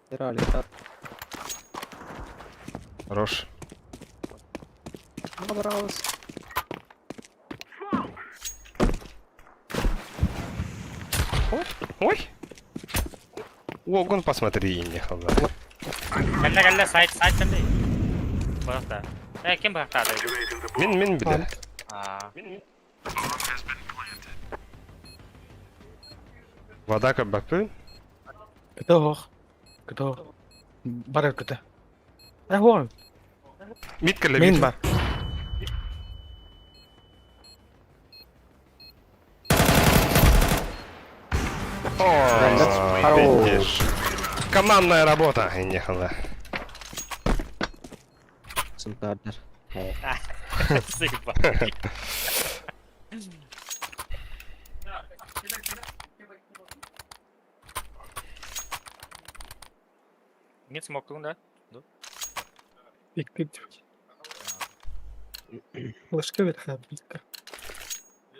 S7: Стирали, так.
S1: Хорош.
S7: Набралось.
S1: Ой! Огон посмотри, не халда.
S2: Гелле, сайт тенде. Бакта. Ким бакта?
S1: Мен бля. Вода как бакпы?
S3: Кетох. Бар кете. Вон.
S1: Митка ле
S3: Мен бар.
S1: О, видишь. Командная работа, не халда.
S7: Сынтардар.
S2: Сыпа. Нет смоктун, да?
S6: Bekle. Başka bir haberlik.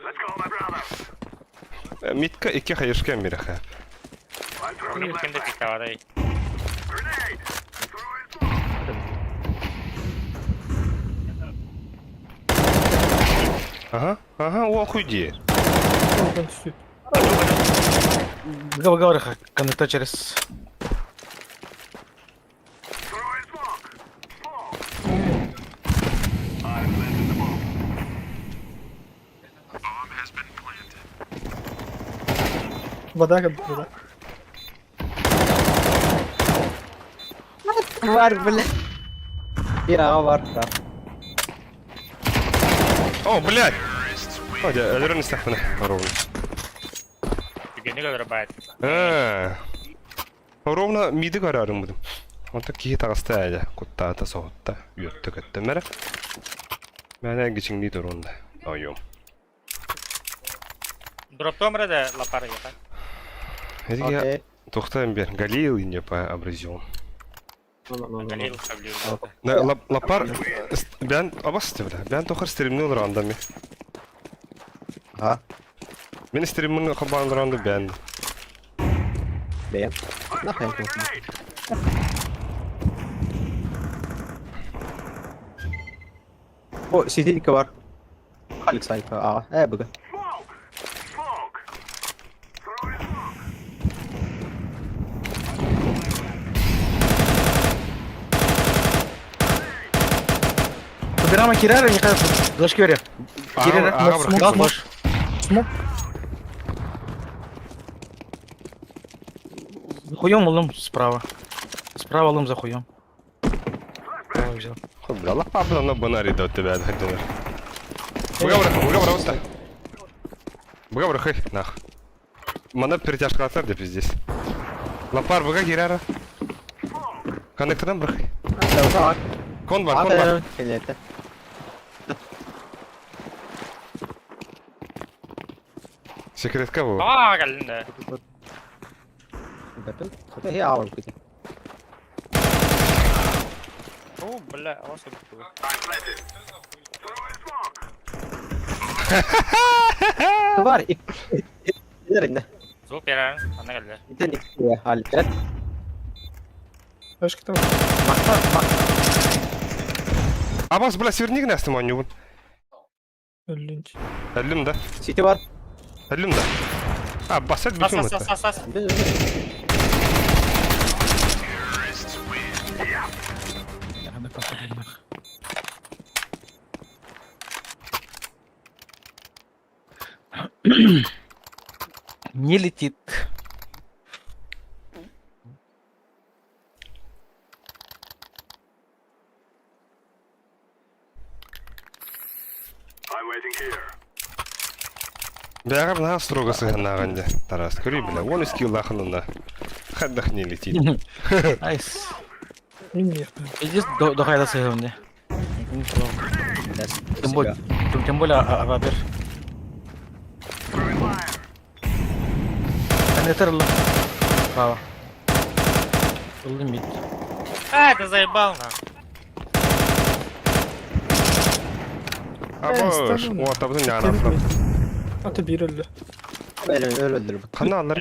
S5: Let's go, my brother.
S1: Митка ике хайышкен бире хап.
S5: I'm throwing a
S2: Ким
S5: flashbang.
S2: де тикавадай.
S5: Grenade. Throwing smoke.
S1: Ага, о, охуеть.
S6: Oradan süt.
S3: Говори, коннекта через...
S5: Throwing smoke.
S6: Вода как вода.
S7: Var, блядь. Ира, var. Да.
S1: О, блядь! О, дядя, не стахмана. Ровно.
S2: Тигени görürbait.
S1: Ровно миді қарарым бұдым. Онта кейі тағысты әлі. Құттағыта соғытта. Үйетті көтті мәрі. Мәне geçin değil onda. Ayım.
S2: Дроптом раде лапар яка.
S1: Это я тоқтайым бер. Галил не по абразион.
S2: Галил хаблю.
S1: Лапар ben abastı bile. Ben toxar streamini olur andamı.
S7: Ha?
S1: Ben streamini kabandırandı ben.
S7: Beğen. Ne yapayım? O CT2 var. Halik sayfa. Aa, bugün.
S3: Собираем Кирара, мне кажется, флешки вверх. Кирара,
S1: Ага,
S3: смог,
S1: братан.
S3: флеш.
S6: Смок.
S3: За хуем лом справа. Справа лом за хуем. Давай взял.
S1: Бля, Allah папа, но банари да тебя отходил. Буга уста. Буга брахай, нах. Мана перетяжка атар деп здесь. Лапар буга гирара. Коннектордан брахай. Кон бар, кон бар.
S7: Aferin. Kelete.
S1: Секретка bu.
S2: Geldi.
S7: Betul. Oke, ya awal gitu.
S2: Бля, авось биту.
S7: Var. İlerinde.
S2: Супер, она geldi.
S7: İten ya Halik. Evet.
S6: Флешки там.
S1: Абас, бля, сверни нас там аню.
S6: Öldünç.
S1: Әллем да.
S7: CT var.
S1: Әллем да. Басат bütün mü?
S2: Сас.
S3: Надо посмотреть нах. Не летит.
S5: I'm waiting here.
S1: Бәгәр на строго сыгынаганда. Тарас, күри белә. 10 скилл лахынына. Хаддах не летит.
S3: Айс.
S6: Bilmiyorum.
S3: Иди до хайда сыграем мне. Тем более Абабер. Коннектор справа. Лимит.
S2: Ты заебал, на.
S1: Абаш,
S6: İstemem.
S1: o atabızın ne anasını.
S6: Atı bir öldü.
S7: Öyle öldürür.
S1: Kanallar.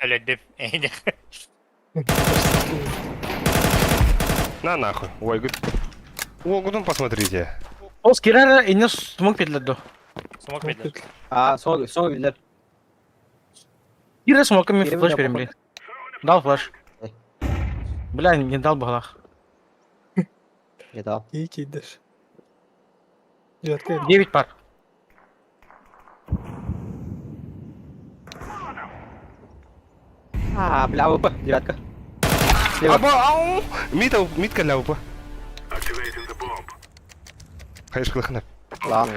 S2: Öyle dip.
S1: На нахуй. Ой, гуд. О, гудун посмотрите.
S3: О, Скирара и не смог петлять.
S2: Смог видеть.
S7: Aa, son bildiler.
S3: Кира смог мне
S7: Кира
S3: флеш
S7: меня
S3: перемли. Дал флеш. Бля, не дал балах.
S7: Ya da.
S6: İyi ki iyidir. Cihatka
S3: 9 пар.
S7: Bela apa? Девятка.
S1: Аба, ау! Мид кәлі аупа.
S5: Activating the bomb.
S1: Қайыш қылықына.
S7: Lan.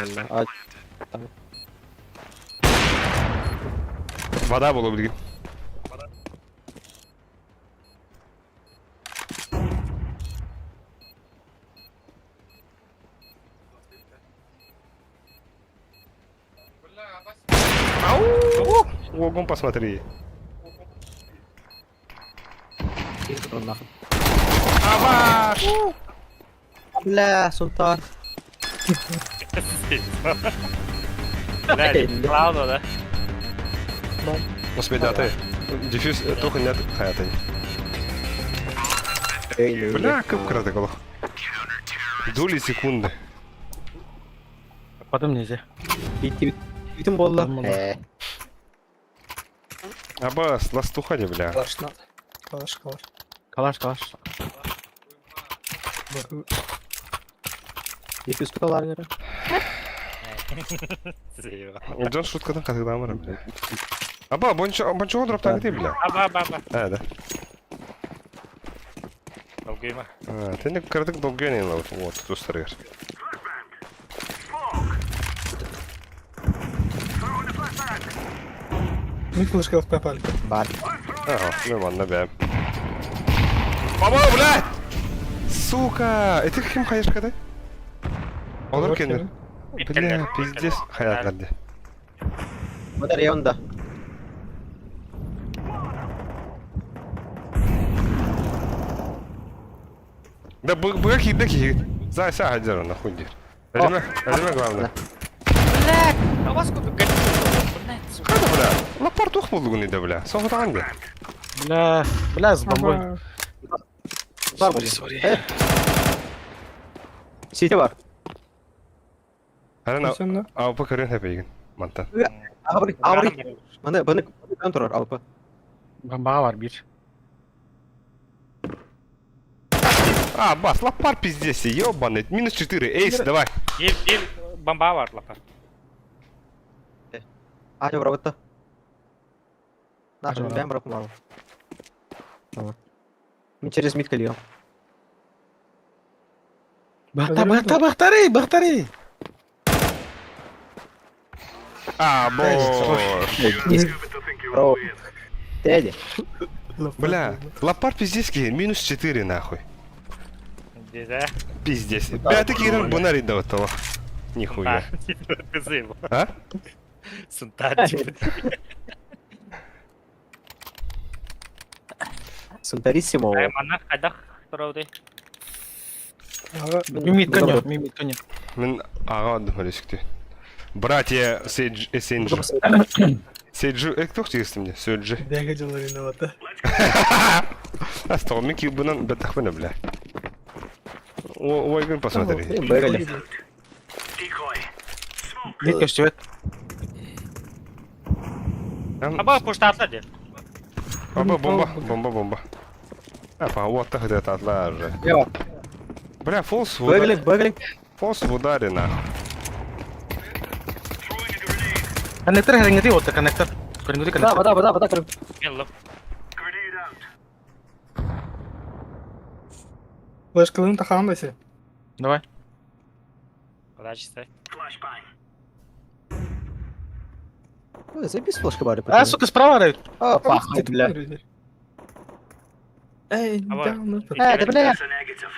S1: Вода болу білген. Ау! Огон посмотри. Абаш!
S7: Bela Sultan.
S2: Бля, Клауду, да?
S1: Господи, а ты? Дефьюз только нет хаята. Бля, көп кірады қолық. Доли секунды.
S3: Потом нельзя.
S7: Bütün bollar.
S3: Tamam.
S1: Абас, ластуха не, бля.
S6: kalaş надо. Kalaş.
S3: Калаш.
S7: Nefis tukalar göre.
S2: Заебал.
S1: Джон шуткадан қатыгдан барам, бля. Аба, бончоға дроптан кетей, бля.
S2: Аба.
S1: Да.
S2: Долгойма.
S1: Тәнде кірдік долгүйен ең лауыт. Вот, достарығыр.
S6: Mid flashka в попали.
S7: Бар.
S1: Нормально, бля. Баба, блядь! Сука! Это кім қайышқады? Olur kendin. Бля, пиздец. Hayat geldi.
S7: O da reyonda.
S1: Да быгак ки. Зайса хадер, нахуй дир. Әлеме главное.
S2: А у вас сколько гостей?
S1: Қайда, бля? Лапар тух болды күнейді, бля. Соғытаған бе.
S3: Бля, с бомбой.
S7: Var mı? City var.
S1: Halen
S6: Sen ne?
S1: avpa kırın hep egin. Mantan.
S7: Ağabey. Bana kontrol Avrupa.
S3: Bomba var bir.
S1: А, бас, лапар пиздец, ёбаный. Минус 4, эйс, давай.
S2: Bir bomba var lapar.
S7: Aja berapa? Nah,
S3: Aja berapa?
S7: ben berapa malu. Tamam. Ini через mid kalian.
S3: Бахтари.
S1: А, бош.
S7: Bro. Дядя.
S1: Бля, лапар пиздецкий, минус 4 нахуй.
S2: Güzel.
S1: Пиздец. Бля, ты кирин бунарий до этого. Нихуя.
S2: Kızım.
S1: А?
S2: Suntar.
S7: Сунтарissimo.
S2: Mana kadak terus deh.
S6: Ağa,
S3: Мимит коня.
S1: Мен ага одну малюсикти. Братья Сейджи. Сейджи, кто хотел мне? Сейджи.
S6: degacılar inatı.
S1: Астал, Микки бунан бетахвена, бля. Ойган посмотри.
S7: Бегали.
S5: Decoy. Smoke.
S3: Мид көштебет.
S2: Apa pushtarlar deh.
S1: Бомба. А, вот так это отлажи.
S7: Я.
S1: Бля, фолс в
S7: Бегали,
S1: ударе.
S7: бегали.
S1: Фолс в ударе, нахуй.
S5: Throwing a grenade.
S3: Коннектор хереңети отты, коннектор. Хереңети коннектор.
S7: Да.
S2: Gel
S5: Grenade out.
S6: Flashkılığını takan da sen.
S3: Давай.
S2: Подальше стой.
S5: Flashbang.
S7: Ой, забей флешка бары.
S3: А, сука, справа дают.
S7: А, пах, бля.
S6: Ey,
S2: Ama
S6: down.
S7: Да, бля.
S5: That's a negative.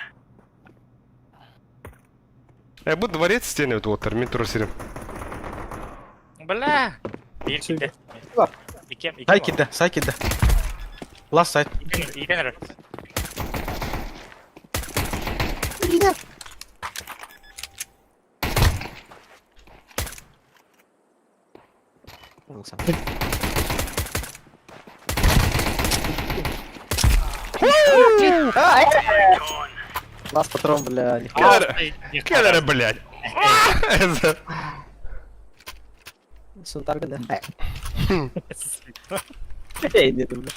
S1: Я буду дворец стены вот вот, метро серим.
S2: Bela. Bir gitti.
S7: Var.
S2: İki
S3: Сай кидді. Last side.
S2: İki tane.
S5: Gone.
S7: Лас патрон, бля.
S1: Кедера, блядь.
S7: Сунтар да. Эй, нет, бля.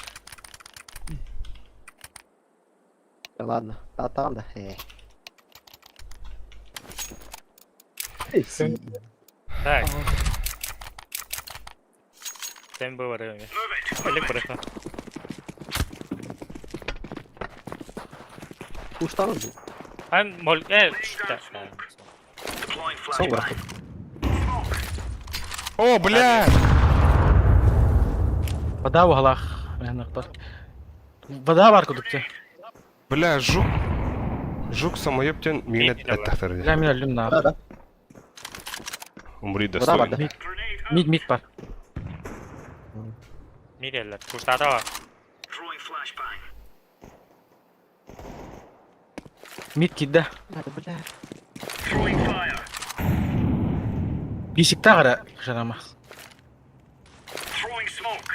S7: Да ладно. Там да. Эй,
S6: Sen
S2: Так. Sen bu var ya. Öyle bırakma.
S7: пуштан.
S2: Ben mol... işte.
S5: Deploying
S7: Сон
S5: flashbang.
S7: братки.
S1: О, бля!
S3: Вода в углах. Вода бар кудукте.
S1: Бля, жук самоебтен минет
S2: Мид давай.
S1: әттәхтәрде.
S3: Бля, мен өлдім на.
S7: Да.
S1: Умри
S7: Вода бар
S1: достойно.
S7: да.
S5: Grenade out.
S3: Мид бар.
S2: Mireller. Pushtada var.
S5: Throwing flashbang.
S3: Мид кидді.
S7: Бля.
S5: Throwing fire.
S3: Бесікті қара жарама.
S5: Throwing smoke.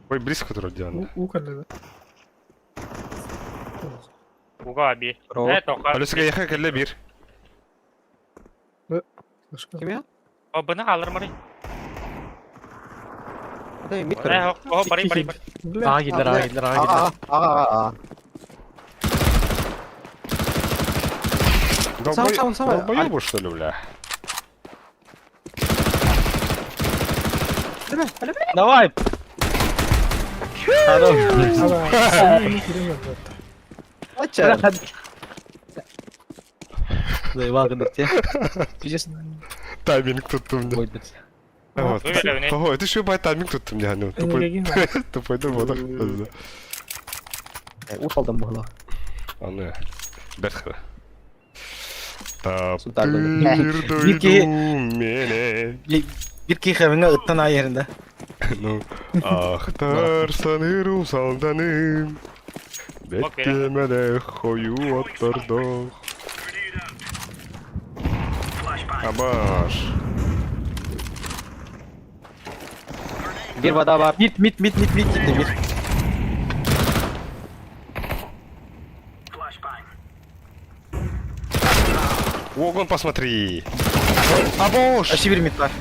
S1: Ой, близко тут Диана.
S6: u kalede.
S2: Uga abi.
S7: Bro.
S2: Evet o kadar.
S1: Алюсіға яқа кәлі бір.
S6: Flashkıl.
S7: Kim ya?
S2: O bunu alırım orayı.
S7: Да, мид
S2: O bari.
S6: Bля,
S3: Аға келдер, аға келдер.
S7: Ага. Сам.
S1: Долбоебу, что ли, бля?
S3: Давай! Хорош.
S6: Aga, sen yeni giremez zaten.
S7: Ача.
S3: Заебал коннекте.
S1: Тайминг тут у меня.
S3: Ой, блядь.
S1: Вот.
S2: Вывели вниз.
S1: Ого, это еще бай тайминг тут у меня, ну,
S6: Энергия.
S1: тупой доводок.
S7: Ушалдан могла.
S1: А ну я. Бетхара.
S7: Султан böyle.
S1: Tapir
S3: Вики.
S1: duydum mene.
S3: Bir keyfime ıttan ay yerinde.
S1: Ну, Ахтар sanırım saldanım. Beklemede koyu attırdık.
S5: Grenade out. Flashbang.
S1: Abaş.
S7: Bir вода var.
S3: Mid gitti bir.
S5: Flashbang.
S1: Огон, посмотри. Абош!
S3: Почти bir mid var.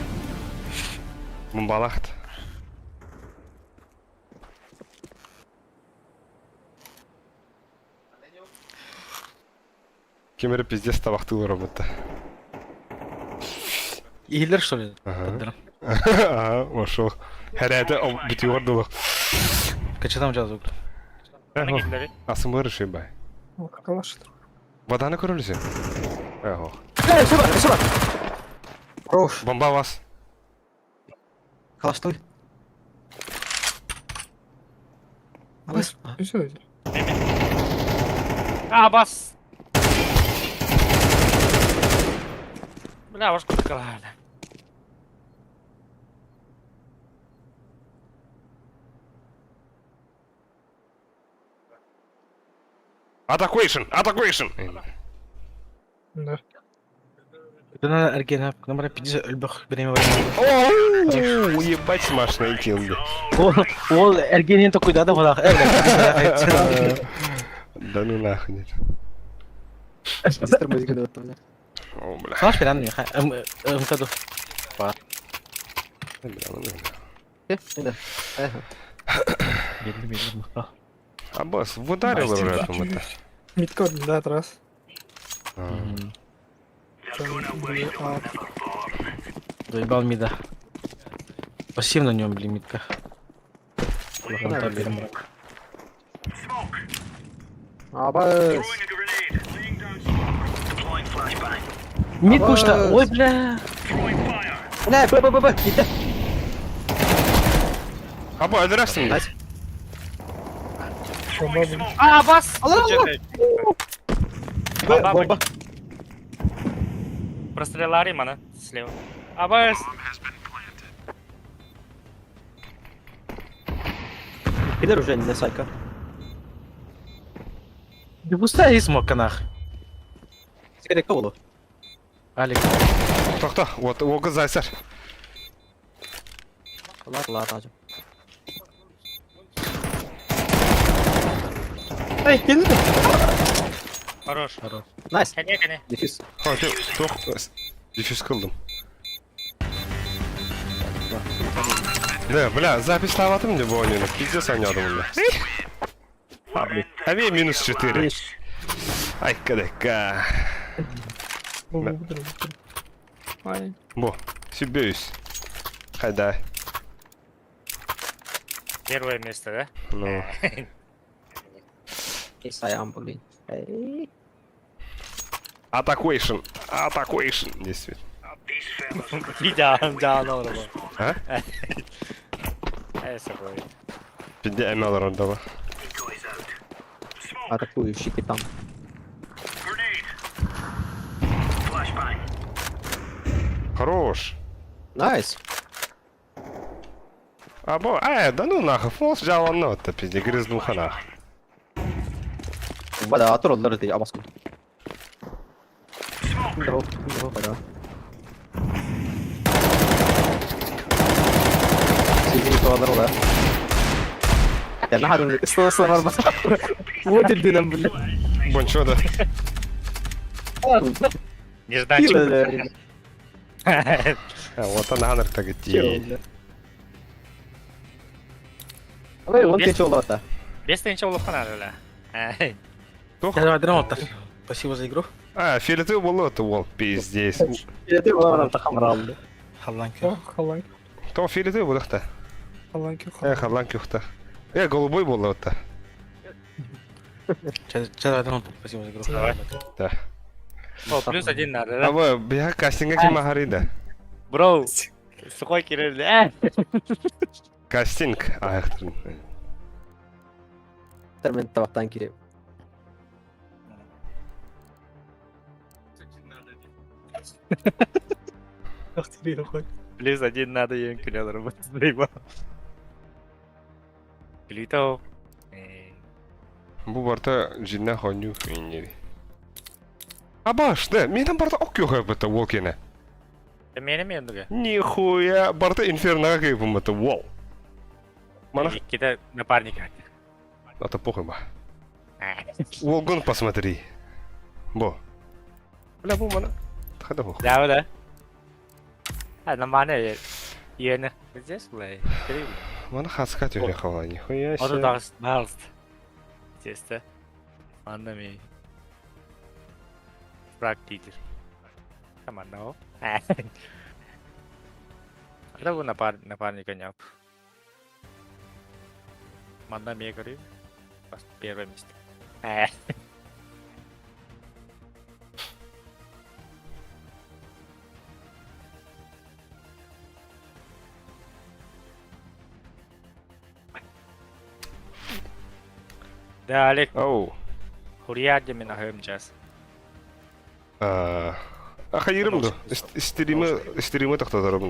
S1: Бомбалахт. Кемері пиздец табақтылы роботта.
S3: İyiler что ли?
S1: Ага.
S3: Поддырым.
S1: Ага, ошол. Хәрәді біту ордылы.
S3: Kaçadam жазу.
S2: Оны кетілер.
S1: Асымы рыши бай.
S6: О, калаш.
S1: Воданы көрілісі? Эго.
S7: Сюда! Хорош!
S1: Бомба вас.
S7: Калаштой. Абас.
S6: Все.
S2: Бас! Бля, уж куда калали.
S1: Атакуйшн! Атакуйшн!
S6: Да.
S3: Надо Эргена, номер 50 ölbөх береме var.
S1: Оу, ебать смашные килды.
S3: Ол Эргенен такой да voilà. Evet.
S1: Да ну нахуй.
S7: Мистер музыка да отту.
S1: О, бля.
S3: Саш берем ya. Таду.
S1: Бля, ну,
S7: Да.
S3: Belli belli.
S1: А босс, в ударе уже этому это.
S6: Мидкор, да, от раз.
S1: А.
S3: Доебал мида. Пассив на нем лимитка. Берем.
S7: Абас.
S5: Throwing a grenade. Laying down smoke. Deploying flashbang.
S3: Mid kuşta. Oy bля.
S5: Throwing fire.
S7: Не, б. Gitti.
S1: Або, öldürersin de.
S6: Bomba bu.
S2: Бас!
S7: Bomba.
S2: Бомба. Прострелали мана слева. Бас!
S7: Gider уже не сайка.
S3: Bir pustая и смог канах.
S7: Gerek oldu.
S3: Алик.
S1: Тоқта, вот, оғы зайсар.
S7: Allah hacım.
S6: Ey, geldi mi?
S2: Хорош.
S7: Nice.
S2: Кәне.
S7: Nefis.
S1: Ха, тоқ, дефюз қылдым. Бля, запись лаватым деп ойнайды. Пиздец ойнадым бля. Әбе минус 4. Ай, кадекка.
S6: Bu. Aynen.
S1: Бо, себеюсь. Хайда.
S2: Первое место, да?
S1: Ну,
S7: Neyse ayağım bulayım. Hey.
S1: атакуйшн. Атакуйшн. Действительно.
S2: Bir daha ne olur bu?
S1: А?
S2: Neyse böyle.
S1: Пиде әмәлар ордала.
S7: Атакую, щики там.
S5: Grenade. Flashbang.
S1: Хорош.
S7: Найс.
S1: Або, да ну нахуй, фолс жаланно-то, пизде, грызнуха нахуй.
S7: Бада атыр олар дей абаскун. Дроп, бада. Сигри тоалар ола. Я нахарым истосла var bas. Вот edinem bile.
S1: Бончо, да.
S2: Нежданчик.
S1: Вот она, анар так идти.
S7: Ой, он keçi oldu hatta.
S2: Без ничего лохана öyle.
S3: Я один отар. Спасибо за игру.
S1: Филеты было-то, вол, пиздец.
S7: Yedi olan takımlar aldı.
S3: Халланки.
S6: О, халанки.
S1: То филеты было-то.
S6: Халанки.
S1: Харлан кюхта. Голубой было-то.
S3: Ча один отар. Спасибо за игру.
S2: Давай.
S1: Да.
S2: О, плюс один надо, да?
S1: Або, бия кастинга ким махарида.
S2: Бро, сухой кирилли.
S1: Кастинг, аяқтырын.
S7: Termin tabaktan gireyim.
S6: Ахтырıyla koy.
S2: Плюс один надо ем килер работать. Плюто.
S1: Бу барта жинна хоню финери. Абаш, да, менен барта ок yok это волкене.
S2: Benim yanımda.
S1: Нихуя, барта инфернага кайпым это вол. Мана,
S2: Kita напарника.
S1: это похуй ба. Волгун посмотри. Бо. Бля, бұл мана. Хада бұл.
S2: Да, да. А, нормально. Иені. Здесь, блядь.
S1: Мана хаска тюре хала, нихуя
S2: Orada
S1: себе.
S2: da Mars. Чисто. Аннами. Практически. Командного. Это был напарника не. Мандами я говорю. Первое место. Да, Олег,
S1: Ау.
S2: Хуриаде меня хэмчас.
S1: Хайырымды. Стримі тоқтатарымды.